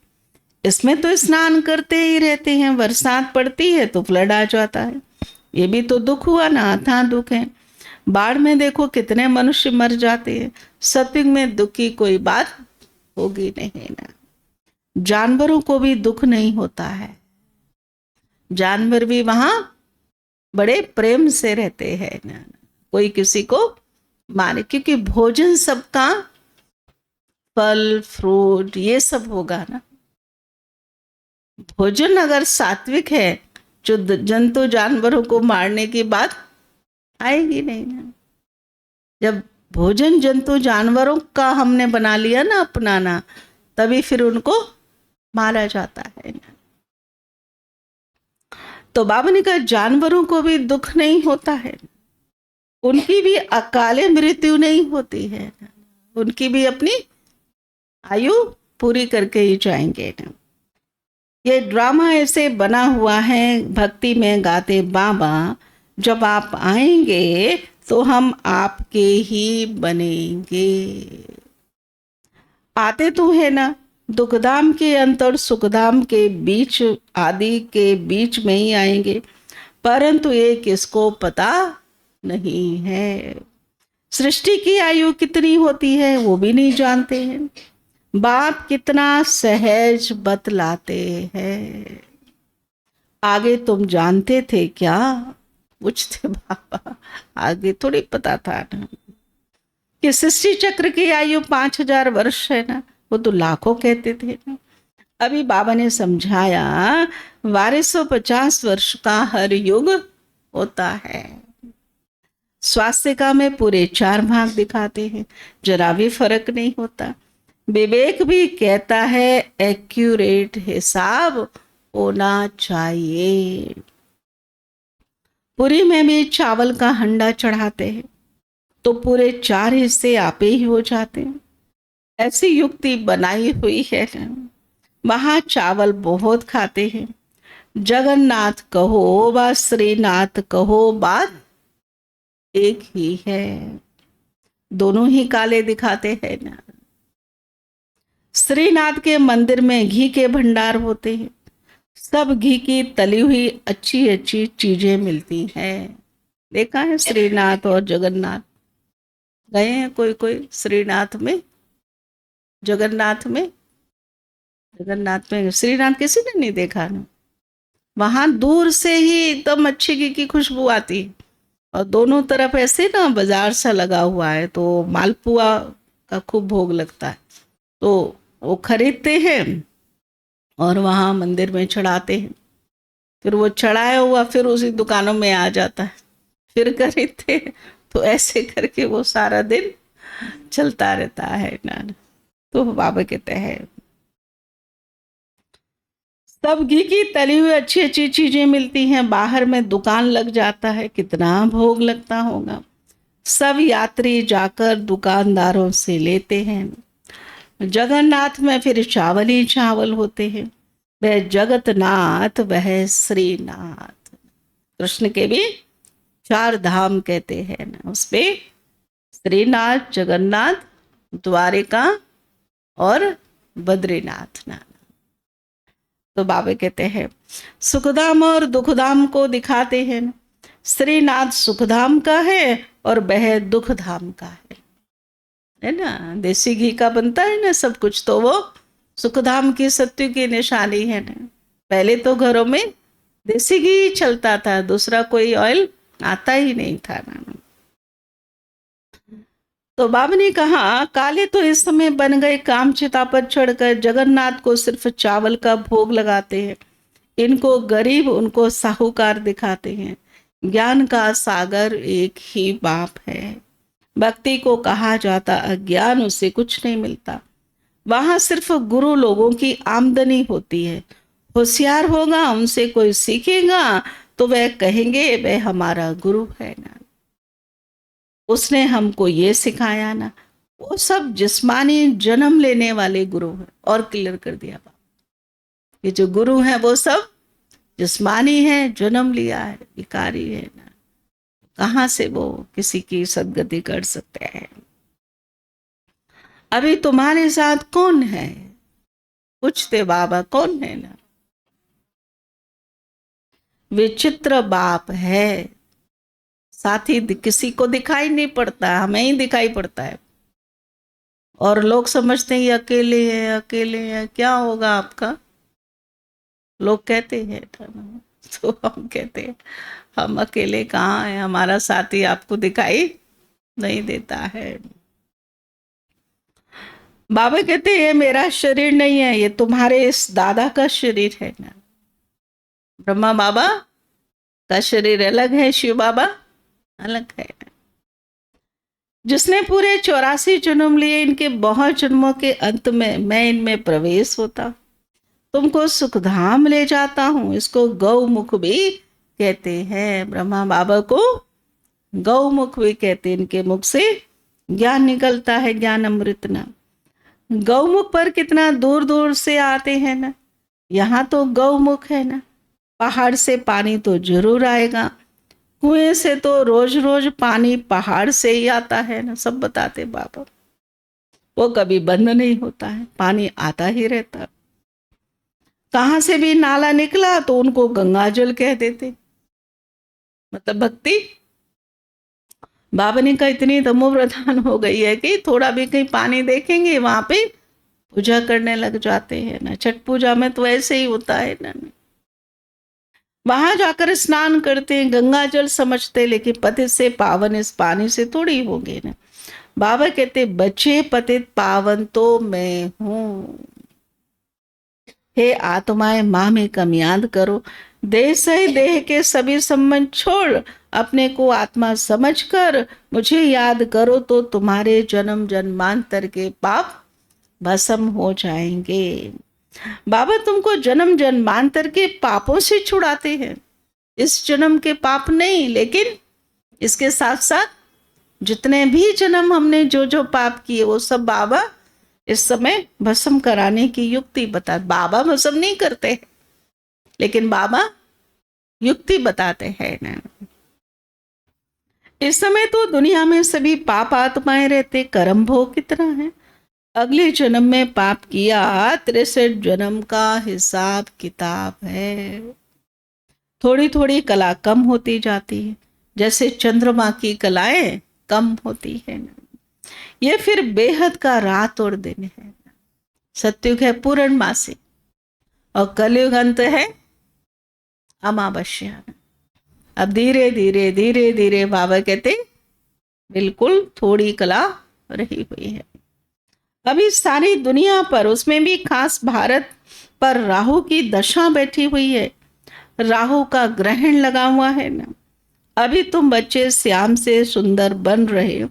इसमें तो स्नान करते ही रहते हैं। बरसात पड़ती है तो फ्लड आ जाता है। ये भी तो दुख हुआ ना, था दुख है। बाढ़ में देखो कितने मनुष्य मर जाते हैं। सतयुग में दुख की कोई बात होगी नहीं ना। जानवरों को भी दुख नहीं होता है, जानवर भी वहां बड़े प्रेम से रहते हैं ना। कोई किसी को मारे, क्योंकि भोजन सबका फल फ्रूट ये सब होगा ना। भोजन अगर सात्विक है, जो जंतु जानवरों को मारने की बात आएगी नहीं ना। जब भोजन जंतु जानवरों का हमने बना लिया ना अपनाना, तभी फिर उनको मारा जाता है ना। तो बाबा ने कहा जानवरों को भी दुख नहीं होता है, उनकी भी अकाले मृत्यु नहीं होती है, उनकी भी अपनी आयु पूरी करके ही जाएंगे ना। ये ड्रामा ऐसे बना हुआ है, भक्ति में गाते बाबा जब आप आएंगे तो हम आपके ही बनेंगे। आते तो है ना, दुखधाम के अंतर सुखधाम के बीच आदि के बीच में ही आएंगे, परंतु ये किसको पता नहीं है। सृष्टि की आयु कितनी होती है वो भी नहीं जानते हैं। बाप कितना सहज बतलाते हैं। आगे तुम जानते थे क्या? पूछते बाबा, आगे थोड़ी पता था ना कि सृष्टि चक्र की आयु 5000 वर्ष है ना, वो तो लाखों कहते थे ना। अभी बाबा ने समझाया 1250 वर्ष का हर युग होता है। स्वास्थ्य में पूरे 4 भाग दिखाते हैं, जरा भी फर्क नहीं होता। विवेक भी कहता है एक्यूरेट हिसाब होना चाहिए। पुरी में भी चावल का हंडा चढ़ाते हैं तो पूरे 4 हिस्से आपे ही हो जाते हैं। ऐसी युक्ति बनाई हुई है। वहां चावल बहुत खाते हैं। जगन्नाथ कहो व श्रीनाथ कहो, बात एक ही है, दोनों ही काले दिखाते हैं ना। श्रीनाथ के मंदिर में घी के भंडार होते हैं, सब घी की तली हुई अच्छी अच्छी चीजें मिलती हैं। देखा है श्रीनाथ और जगन्नाथ? गए हैं कोई कोई श्रीनाथ में, जगन्नाथ में? जगन्नाथ में श्रीनाथ किसी ने नहीं देखा ना। वहां दूर से ही एकदम अच्छी घी की खुशबू आती है, और दोनों तरफ ऐसे ना बाजार सा लगा हुआ है, तो मालपुआ का खूब भोग लगता है, तो वो खरीदते हैं और वहाँ मंदिर में चढ़ाते हैं। फिर वो चढ़ाया हुआ फिर उसी दुकानों में आ जाता है, फिर खरीदते हैं। तो ऐसे करके वो सारा दिन चलता रहता है ना। तो बाबा कहते हैं सब घी की तली हुई अच्छी अच्छी चीजें मिलती हैं। बाहर में दुकान लग जाता है, कितना भोग लगता होगा। सब यात्री जाकर दुकानदारों से लेते हैं। जगन्नाथ में फिर चावल ही चावल होते हैं। वह जगतनाथ, वह श्रीनाथ। कृष्ण के भी 4 धाम कहते हैं ना, उसमें श्रीनाथ, जगन्नाथ, द्वारिका और बद्रीनाथ ना। तो बाबा कहते हैं सुखधाम और दुखधाम को दिखाते हैं। श्रीनाथ सुखधाम का है और वह दुखधाम का है ना। देसी घी का बनता है ना सब कुछ, तो वो सुखधाम की सत्य की निशानी है ना। पहले तो घरों में देसी घी चलता था, दूसरा कोई ऑयल आता ही नहीं था ना। तो बाबा ने कहा काले तो इस समय बन गए कामचिता पर चढ़कर जगन्नाथ को सिर्फ चावल का भोग लगाते हैं। इनको गरीब, उनको साहूकार दिखाते हैं। ज्ञान का सागर एक ही बाप है। भक्ति को कहा जाता अज्ञान, उसे कुछ नहीं मिलता। वहां सिर्फ गुरु लोगों की आमदनी होती है। होशियार होगा, उनसे कोई सीखेगा तो वह कहेंगे वह हमारा गुरु है ना, उसने हमको ये सिखाया ना। वो सब जिस्मानी जन्म लेने वाले गुरु हैं। और क्लियर कर दिया बाबा, ये जो गुरु हैं वो सब जिस्मानी है, जन्म लिया है, विकारी है ना, कहाँ से वो किसी की सदगति कर सकते हैं। अभी तुम्हारे साथ कौन है? पूछते बाबा कौन है ना। विचित्र बाप है, साथी किसी को दिखाई नहीं पड़ता, हमें ही दिखाई पड़ता है। और लोग समझते हैं ये अकेले हैं, अकेले हैं, क्या होगा आपका? लोग कहते हैं तो हम कहते हैं हम अकेले कहाँ हैं, हमारा साथी आपको दिखाई नहीं देता है। बाबा कहते हैं ये मेरा शरीर नहीं है, ये तुम्हारे इस दादा का शरीर है ना। ब्रह्मा बाबा का शरीर अलग है, शिव बाबा अलग है। जिसने पूरे 84 जन्म लिए, इनके बहुत जन्मों के अंत में मैं इनमें प्रवेश होता, तुमको सुखधाम ले जाता हूं। इसको गौमुख भी कहते हैं। ब्रह्मा बाबा को गौमुख भी कहते हैं। इनके मुख से ज्ञान निकलता है, ज्ञान अमृत ना। गौमुख पर कितना दूर दूर से आते हैं ना। यहाँ तो गौमुख है ना, पहाड़ से पानी तो जरूर आएगा, कुएं से तो रोज रोज पानी पहाड़ से ही आता है ना, सब बताते बाबा। वो कभी बंद नहीं होता है, पानी आता ही रहता। कहाँ से भी नाला निकला तो उनको गंगा जल कह देते, मतलब भक्ति। बाबा ने कहा इतनी तमो प्रधान हो गई है कि थोड़ा भी कहीं पानी देखेंगे वहां पे पूजा करने लग जाते हैं ना। छठ पूजा में तो ऐसे ही होता है ना, वहां जाकर स्नान करते हैं, गंगा जल समझते, लेकिन पतित से पावन इस पानी से थोड़ी होंगे ना। बाबा कहते बच्चे पतित पावन तो मैं हूं। हे आत्माएं, माँ में कम याद करो, देह से देह के सभी संबंध छोड़ अपने को आत्मा समझकर मुझे याद करो तो तुम्हारे जन्म जन्मांतर के पाप भस्म हो जाएंगे। बाबा तुमको जन्म जन्मांतर के पापों से छुड़ाते हैं, इस जन्म के पाप नहीं, लेकिन इसके साथ साथ जितने भी जन्म हमने जो जो पाप किए वो सब बाबा इस समय भस्म कराने की युक्ति बता। बाबा भस्म नहीं करते, लेकिन बाबा युक्ति बताते हैं ना। इस समय तो दुनिया में सभी पाप आत्माएं रहते, कर्म भोग कितना है। अगले जन्म में पाप किया 63 जन्म का हिसाब किताब है। थोड़ी थोड़ी कला कम होती जाती है, जैसे चंद्रमा की कलाएं कम होती है ना। ये फिर बेहद का रात और दिन है। सत्युग है पूर्णमासी और कलयुग अंत है अमावस्या। अब धीरे धीरे धीरे धीरे बाबा कहते बिल्कुल थोड़ी कला रही हुई है। अभी सारी दुनिया पर, उसमें भी खास भारत पर राहु की दशा बैठी हुई है, राहु का ग्रहण लगा हुआ है ना। अभी तुम बच्चे श्याम से सुंदर बन रहे हो,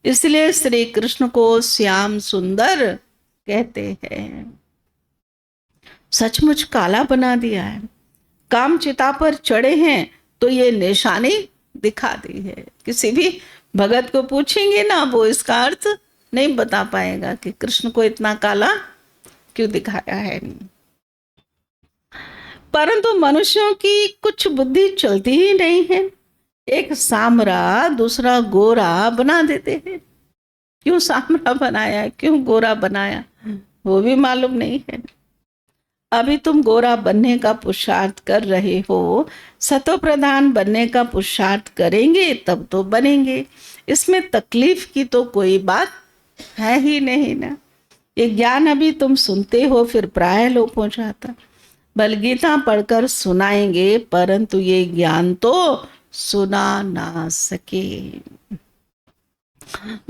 इसलिए श्री कृष्ण को श्याम सुंदर कहते हैं। सचमुच काला बना दिया है, काम चिता पर चढ़े हैं तो ये निशानी दिखा दी है। किसी भी भगत को पूछेंगे ना, वो इसका अर्थ नहीं बता पाएगा कि कृष्ण को इतना काला क्यों दिखाया है। परंतु मनुष्यों की कुछ बुद्धि चलती ही नहीं है, एक सामरा दूसरा गोरा बना देते हैं। क्यों सामरा बनाया, क्यों गोरा बनाया, वो भी मालूम नहीं है। अभी तुम गोरा बनने का पुरुषार्थ कर रहे हो, सतो प्रधान बनने का पुरुषार्थ करेंगे तब तो बनेंगे। इसमें तकलीफ की तो कोई बात है ही नहीं ना। ये ज्ञान अभी तुम सुनते हो, फिर प्राय लोप हो जाता। बल गीता पढ़कर सुनाएंगे, परंतु ये ज्ञान तो सुना ना सके।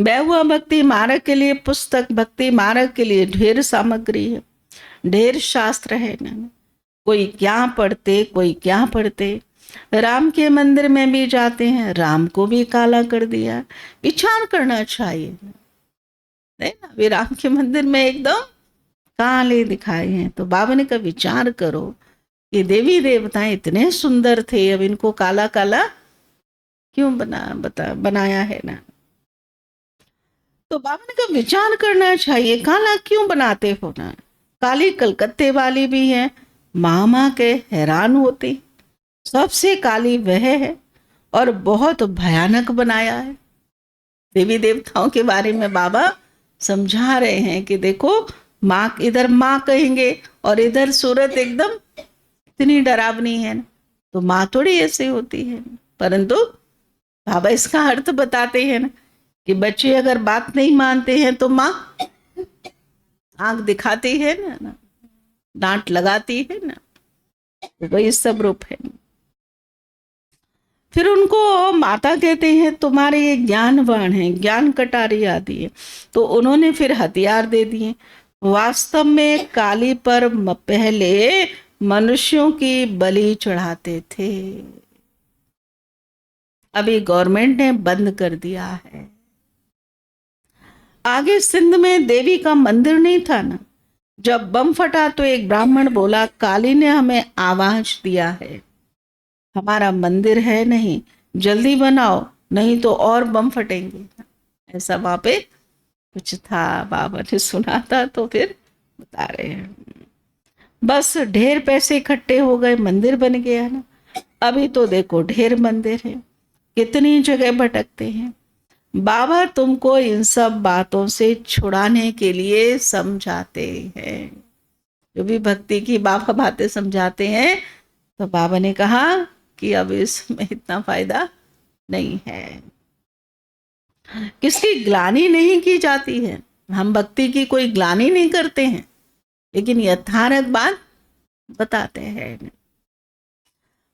बहुआ भक्ति मार्ग के लिए पुस्तक, भक्ति मार्ग के लिए ढेर सामग्री है, ढेर शास्त्र है ना। कोई क्या पढ़ते, कोई क्या पढ़ते। राम के मंदिर में भी जाते हैं, राम को भी काला कर दिया। विचार करना चाहिए नहीं ना। वे राम के मंदिर में एकदम काले दिखाए हैं। तो बाबा ने कहा विचार करो, ये देवी देवताएं इतने सुंदर थे, अब इनको काला काला क्यों बनाया है ना। तो बाबा ने कहा विचार करना चाहिए, काला क्यों बनाते हो ना। काली कलकत्ते वाली भी है, मामा के हैरान होती, सबसे काली वह है और बहुत भयानक बनाया है। देवी देवताओं के बारे में बाबा समझा रहे हैं कि देखो, माँ इधर माँ कहेंगे और इधर सूरत एकदम इतनी डरावनी है ना, तो माँ थोड़ी ऐसे होती है। परंतु बाबा इसका अर्थ बताते हैं ना कि बच्चे अगर बात नहीं मानते हैं तो माँ आंख दिखाती है ना, डांट लगाती है ना, तो वही सब रूप है। फिर उनको माता कहते हैं तुम्हारे ये ज्ञानवान हैं, ज्ञान कटारी आदि है, तो उन्होंने फिर हथियार दे दिए। वास्तव में काली पर पहले मनुष्यों की बलि चढ़ाते थे, अभी गवर्नमेंट ने बंद कर दिया है। आगे सिंध में देवी का मंदिर नहीं था ना, जब बम फटा तो एक ब्राह्मण बोला काली ने हमें आवाज दिया है, हमारा मंदिर है नहीं, जल्दी बनाओ नहीं तो और बम फटेंगे। ऐसा वहां पे कुछ था, बाबा ने सुना था तो फिर बता रहे हैं। बस ढेर पैसे इकट्ठे हो गए, मंदिर बन गया ना। अभी तो देखो ढेर मंदिर है, कितनी जगह भटकते हैं। बाबा तुमको इन सब बातों से छुड़ाने के लिए समझाते हैं। जो भी भक्ति की बाबा बातें समझाते हैं, तो बाबा ने कहा कि अब इसमें इतना फायदा नहीं है। किसकी ग्लानि नहीं की जाती है, हम भक्ति की कोई ग्लानि नहीं करते हैं, लेकिन यथार्थ बात बताते हैं।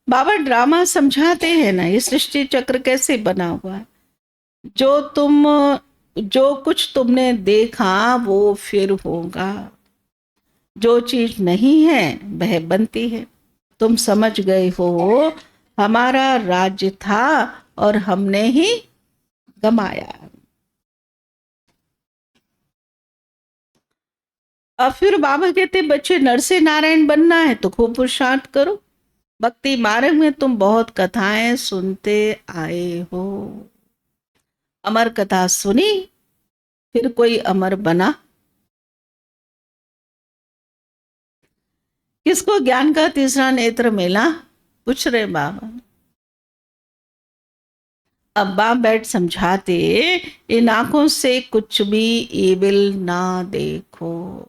बाबा ड्रामा समझाते हैं ना, ये सृष्टि चक्र कैसे बना हुआ है। जो कुछ तुमने देखा वो फिर होगा, जो चीज नहीं है वह बनती है। तुम समझ गए हो, हमारा राज्य था और हमने ही गमाया। अब फिर बाबा कहते बच्चे नरसे नारायण बनना है तो खूब पुरुषार्थ करो। भक्ति मार्ग में तुम बहुत कथाएं सुनते आए हो, अमर कथा सुनी फिर कोई अमर बना। किसको ज्ञान का तीसरा नेत्र मिला, पूछ रहे बाबा। अब बाप बैठ समझाते, इन आंखों से कुछ भी एविल ना देखो।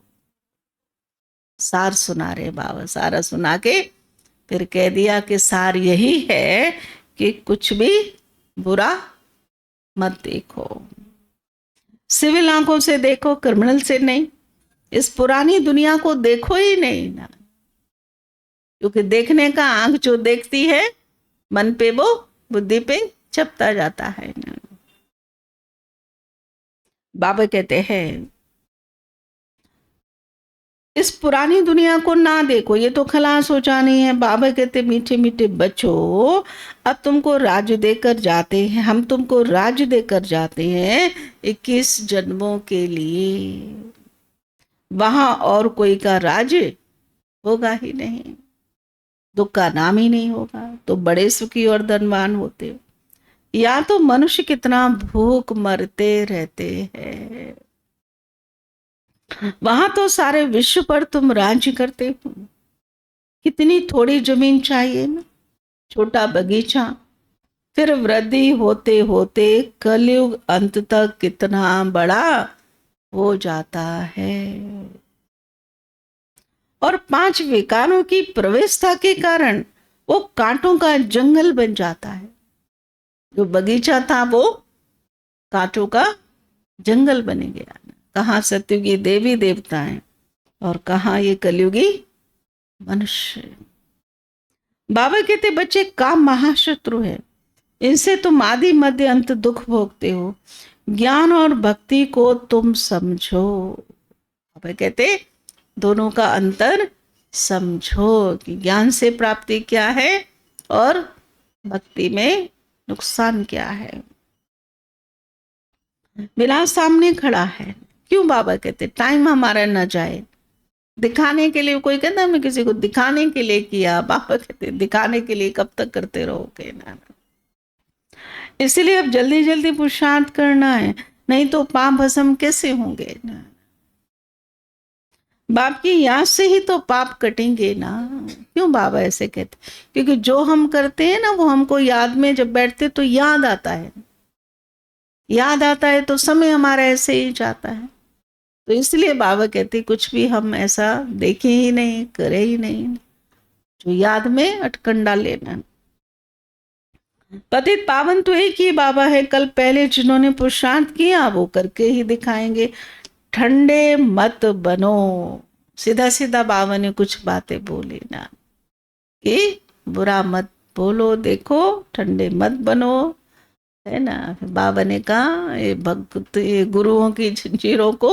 सार सुना रहे बाबा, सारा सुना के फिर कह दिया कि सार यही है कि कुछ भी बुरा मत देखो। सिविल आंखों से देखो, क्रिमिनल से नहीं। इस पुरानी दुनिया को देखो ही नहीं ना, क्योंकि देखने का आंख जो देखती है मन पे वो बुद्धि पे चपता जाता है ना। बाबा कहते हैं इस पुरानी दुनिया को ना देखो, ये तो खलास हो जानी है। बाबा कहते मीठे मीठे बच्चों, अब तुमको राज्य देकर जाते हैं, हम तुमको राज्य देकर जाते हैं 21 जन्मों के लिए। वहां और कोई का राज्य होगा ही नहीं, दुख का नाम ही नहीं होगा। तो बड़े सुखी और धनवान होते हो, या तो मनुष्य कितना भूख मरते रहते हैं। वहां तो सारे विश्व पर तुम राज्य करते हो। कितनी थोड़ी जमीन चाहिए ना, छोटा बगीचा, फिर वृद्धि होते होते कलयुग अंत तक कितना बड़ा हो जाता है। और 5 विकारों की प्रवेशता के कारण वो कांटों का जंगल बन जाता है। जो बगीचा था वो कांटों का जंगल बन गया। कहाँ सत्युगी देवी देवताएं और कहाँ ये कलयुगी मनुष्य। बाबा कहते बच्चे काम महाशत्रु है, इनसे तुम आदि मध्य अंत दुख भोगते हो। ज्ञान और भक्ति को तुम समझो। बाबा कहते दोनों का अंतर समझो कि ज्ञान से प्राप्ति क्या है और भक्ति में नुकसान क्या है। विलास सामने खड़ा है। क्यों बाबा कहते टाइम हमारा न जाए, दिखाने के लिए, कोई कहता है मैं किसी को दिखाने के लिए किया, बाबा कहते दिखाने के लिए कब तक करते रहोगे ना। इसलिए अब जल्दी जल्दी पुरुषार्थ करना है, नहीं तो पाप भस्म कैसे होंगे ना। बाप की याद से ही तो पाप कटेंगे ना। क्यों बाबा ऐसे कहते? क्योंकि जो हम करते हैं ना वो हमको याद में जब बैठते तो याद आता है, याद आता है तो समय हमारा ऐसे ही जाता है। तो इसलिए बाबा कहते कुछ भी हम ऐसा देखे ही नहीं, करे ही नहीं, जो याद में अटकंडा लेना। पतित पावन तो एक ही बाबा है, कल पहले जिन्होंने पुरुषार्थ किया वो करके ही दिखाएंगे। ठंडे मत बनो, सीधा सीधा बाबा ने कुछ बातें बोली ना कि बुरा मत बोलो, देखो ठंडे मत बनो, है ना। फिर बाबा ने कहा ये भक्त, ये गुरुओं की जंजीरों को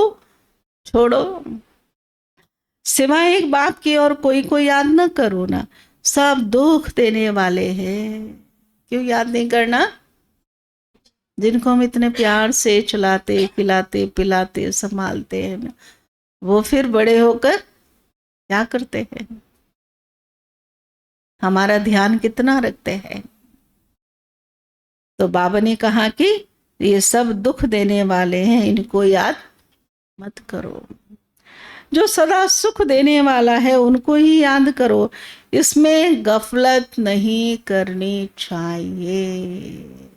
छोड़ो, सिवाय एक बाप की और कोई को याद न करो ना, सब दुख देने वाले हैं। क्यों याद नहीं करना? जिनको हम इतने प्यार से चलाते, खिलाते, पिलाते, संभालते हैं ना, वो फिर बड़े होकर क्या करते हैं, हमारा ध्यान कितना रखते हैं। तो बाबा ने कहा कि ये सब दुख देने वाले हैं, इनको याद मत करो। जो सदा सुख देने वाला है उनको ही याद करो, इसमें गफलत नहीं करनी चाहिए।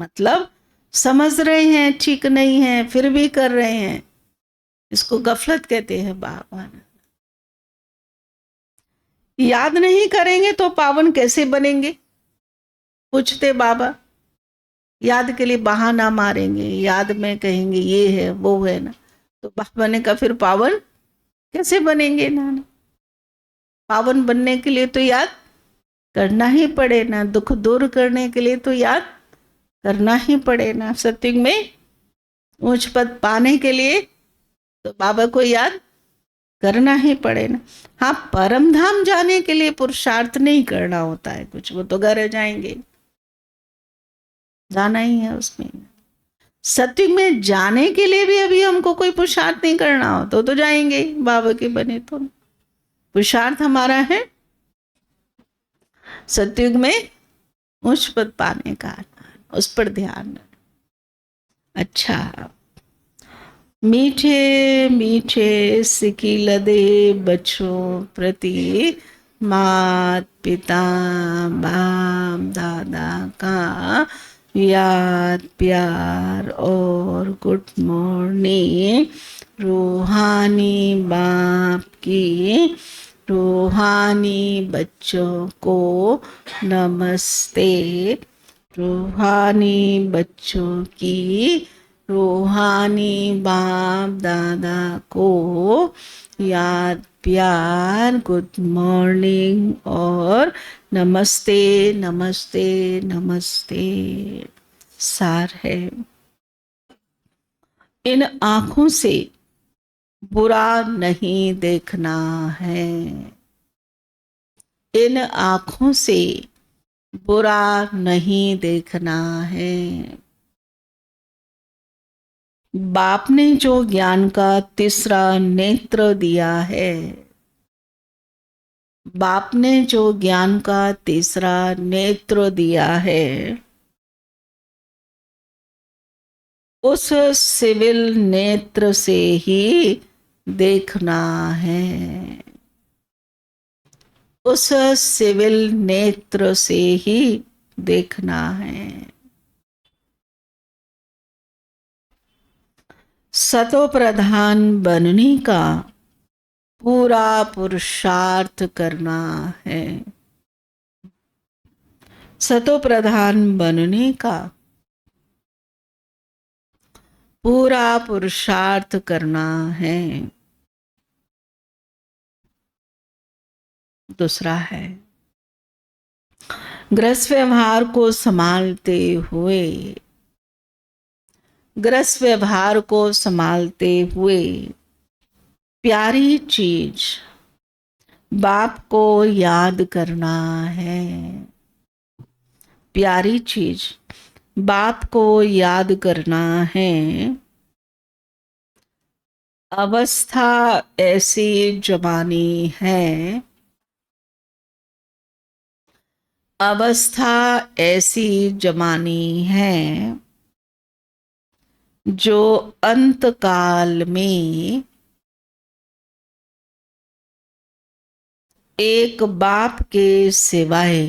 मतलब समझ रहे हैं ठीक नहीं है फिर भी कर रहे हैं, इसको गफलत कहते हैं बाबा। याद नहीं करेंगे तो पावन कैसे बनेंगे? पूछते बाबा। याद के लिए बहाना मारेंगे, याद में कहेंगे ये है वो है ना, तो बाबा ने कहा फिर पावन कैसे बनेंगे ना। पावन बनने के लिए तो याद करना ही पड़े ना, दुख दूर करने के लिए तो याद करना ही पड़े ना। सत्युग में ऊंच पद पाने के लिए तो बाबा को याद करना ही पड़े ना। हाँ, परम धाम जाने के लिए पुरुषार्थ नहीं करना होता है कुछ, वो तो घर जाएंगे, जाना ही है उसमें। सत्युग में जाने के लिए भी अभी हमको कोई पुरुषार्थ नहीं करना हो तो जाएंगे बाबा के बने। तो पुरुषार्थ हमारा है सत्युग में उच्च पद पाने का, उस पर ध्यान। अच्छा, मीठे मीठे सिकी लदे बच्चों प्रति मात पिता बाप दादा का याद प्यार और गुड मॉर्निंग। रूहानी बाप की रूहानी बच्चों को नमस्ते। रूहानी बच्चों की रूहानी बाप दादा को याद प्यार, गुड मॉर्निंग और नमस्ते नमस्ते नमस्ते। सार है, इन आंखों से बुरा नहीं देखना है, इन आंखों से बुरा नहीं देखना है। बाप ने जो ज्ञान का तीसरा नेत्र दिया है, बाप ने जो ज्ञान का तीसरा नेत्र दिया है, उस सिविल नेत्र से ही देखना है, उस सिविल नेत्र से ही देखना है। सतो प्रधान बनने का पूरा पुरुषार्थ करना है, सतो प्रधान बनने का पूरा पुरुषार्थ करना है। दूसरा है, गृहस्थ व्यवहार को संभालते हुए, गृहस्थ व्यवहार को संभालते हुए प्यारी चीज बाप को याद करना है, प्यारी चीज बाप को याद करना है। अवस्था ऐसी जमानी है, अवस्था ऐसी जमानी है जो अंत काल में एक बाप के सिवाय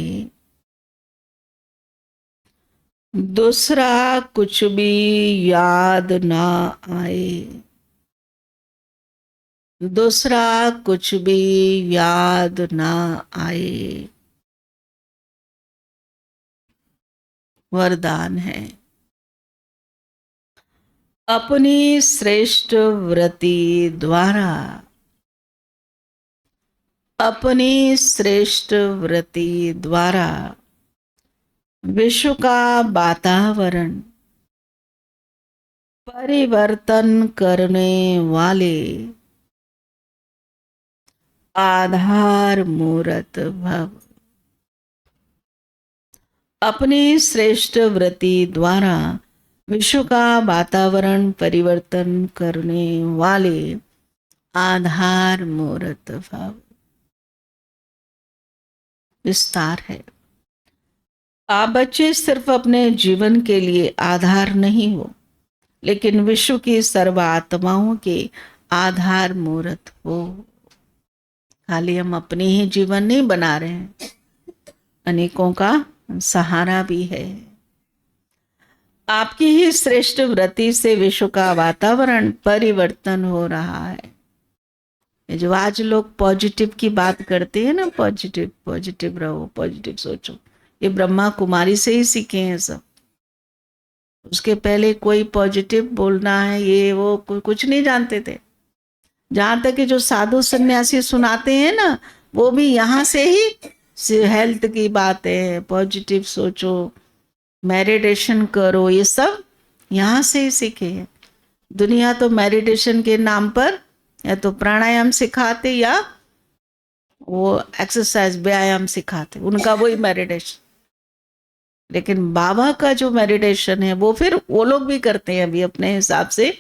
दूसरा कुछ भी याद ना आए, दूसरा कुछ भी याद ना आए। वरदान है। अपनी श्रेष्ठ व्रति द्वारा, अपनी श्रेष्ठ व्रति द्वारा विश्व का वातावरण परिवर्तन करने वाले आधार मूर्त भव। अपनी श्रेष्ठ व्रति द्वारा विश्व का वातावरण परिवर्तन करने वाले आधार मूर्त भव। विस्तार है। आप बच्चे सिर्फ अपने जीवन के लिए आधार नहीं हो, लेकिन विश्व की सर्व आत्माओं के आधार मूर्त हो। खाली हम अपने ही जीवन नहीं बना रहे हैं, अनेकों का सहारा भी है। आपकी ही श्रेष्ठ व्रति से विश्व का वातावरण परिवर्तन हो रहा है। जो आज लोग पॉजिटिव की बात करते हैं ना, पॉजिटिव पॉजिटिव रहो, पॉजिटिव सोचो, ये ब्रह्मा कुमारी से ही सीखे हैं सब। उसके पहले कोई पॉजिटिव बोलना है ये वो कुछ नहीं जानते थे। जहाँ तक कि जो साधु सन्यासी सुनाते हैं ना, वो भी यहाँ से ही हेल्थ की बातें, पॉजिटिव सोचो, मेडिटेशन करो, ये सब यहाँ से ही सीखे हैं। दुनिया तो मेडिटेशन के नाम पर या तो प्राणायाम सिखाते या वो एक्सरसाइज व्यायाम सिखाते, उनका वही मेडिटेशन। लेकिन बाबा का जो मेडिटेशन है वो फिर वो लोग भी करते हैं, अभी अपने हिसाब से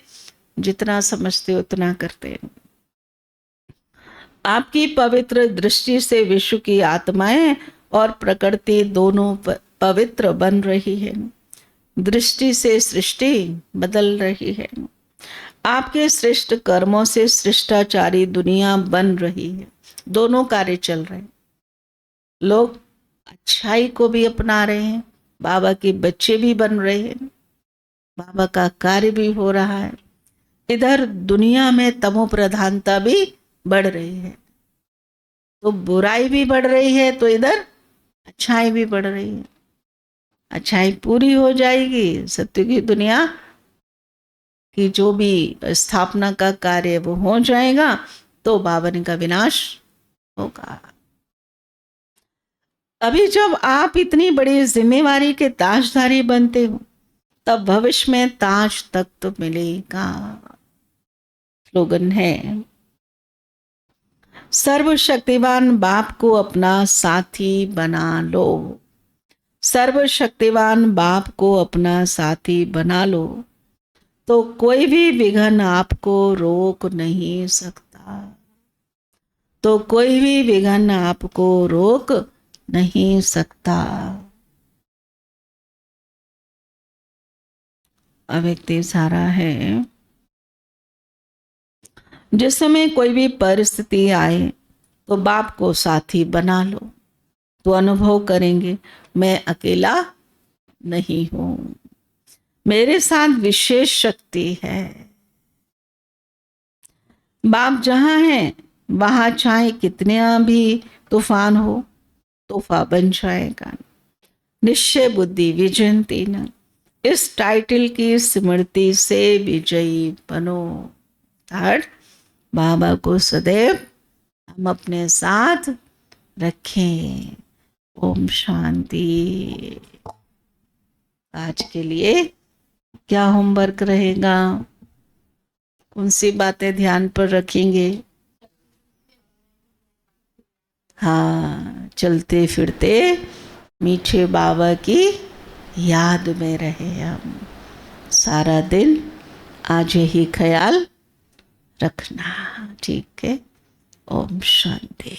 जितना समझते उतना करते हैं। आपकी पवित्र दृष्टि से विश्व की आत्माएं और प्रकृति दोनों पवित्र बन रही है। दृष्टि से सृष्टि बदल रही है। आपके श्रेष्ठ कर्मों से सृष्टाचारी दुनिया बन रही है। दोनों कार्य चल रहे हैं। लोग अच्छाई को भी अपना रहे हैं, बाबा के बच्चे भी बन रहे हैं, बाबा का कार्य भी हो रहा है। इधर दुनिया में तमो प्रधानता भी बढ़ रही है, तो बुराई भी बढ़ रही है, तो इधर अच्छाई भी बढ़ रही है। अच्छाई पूरी हो जाएगी, सत्य की दुनिया की जो भी स्थापना का कार्य वो हो जाएगा, तो बावन का विनाश होगा। अभी जब आप इतनी बड़ी जिम्मेवारी के ताजधारी बनते हो, तब भविष्य में ताज तक तो मिलेगा। स्लोगन है, सर्वशक्तिवान बाप को अपना साथी बना लो। सर्वशक्तिवान बाप को अपना साथी बना लो, तो कोई भी विघ्न आपको रोक नहीं सकता। तो कोई भी विघ्न आपको रोक नहीं सकता। अव्यक्ति सारा है। जिस समय कोई भी परिस्थिति आए तो बाप को साथी बना लो, तो अनुभव करेंगे मैं अकेला नहीं हूं, मेरे साथ विशेष शक्ति है। बाप जहां है वहां चाहे कितने भी तूफान हो, तूफा बन जाएगा। निश्चय बुद्धि विजयंती न, इस टाइटल की स्मृति से विजयी बनो। थर्ड, बाबा को सदैव हम अपने साथ रखें। ओम शांति। आज के लिए क्या होमवर्क रहेगा? कौन सी बातें ध्यान पर रखेंगे? हाँ, चलते फिरते मीठे बाबा की याद में रहे हम। सारा दिन आज यही ख्याल रखना। ठीक है। ओम शांति।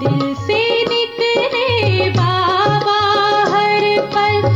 दिल से निकले बाबा हर पल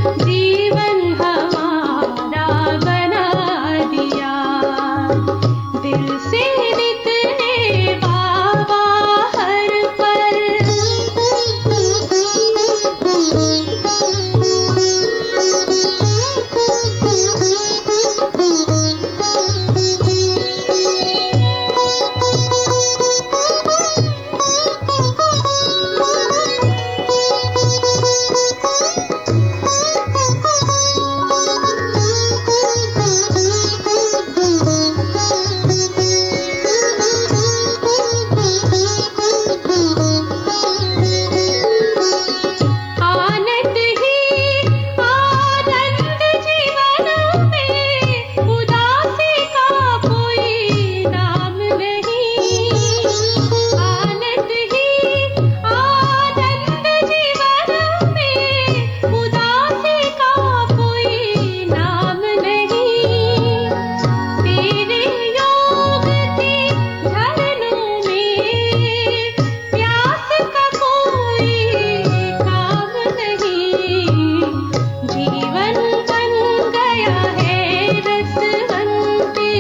जीवन बन गया है रसवंती,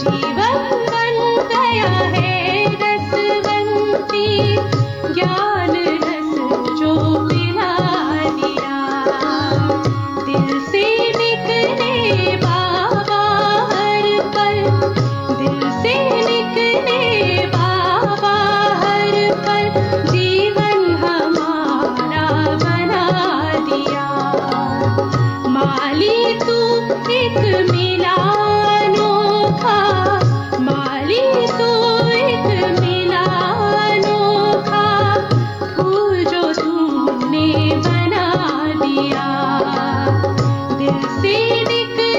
जीवन बन गया है रसवंती, ज्ञान रस जो पिला दिया, दिल से निकले बाबा हर पल, दिल से निकले बाबा हर पल, जीवन हमारा बना दिया। माली तू एक मिला अनोखा, माली तू एक मिला अनोखा, फूल जो तूने बना दिया, दिल से निकले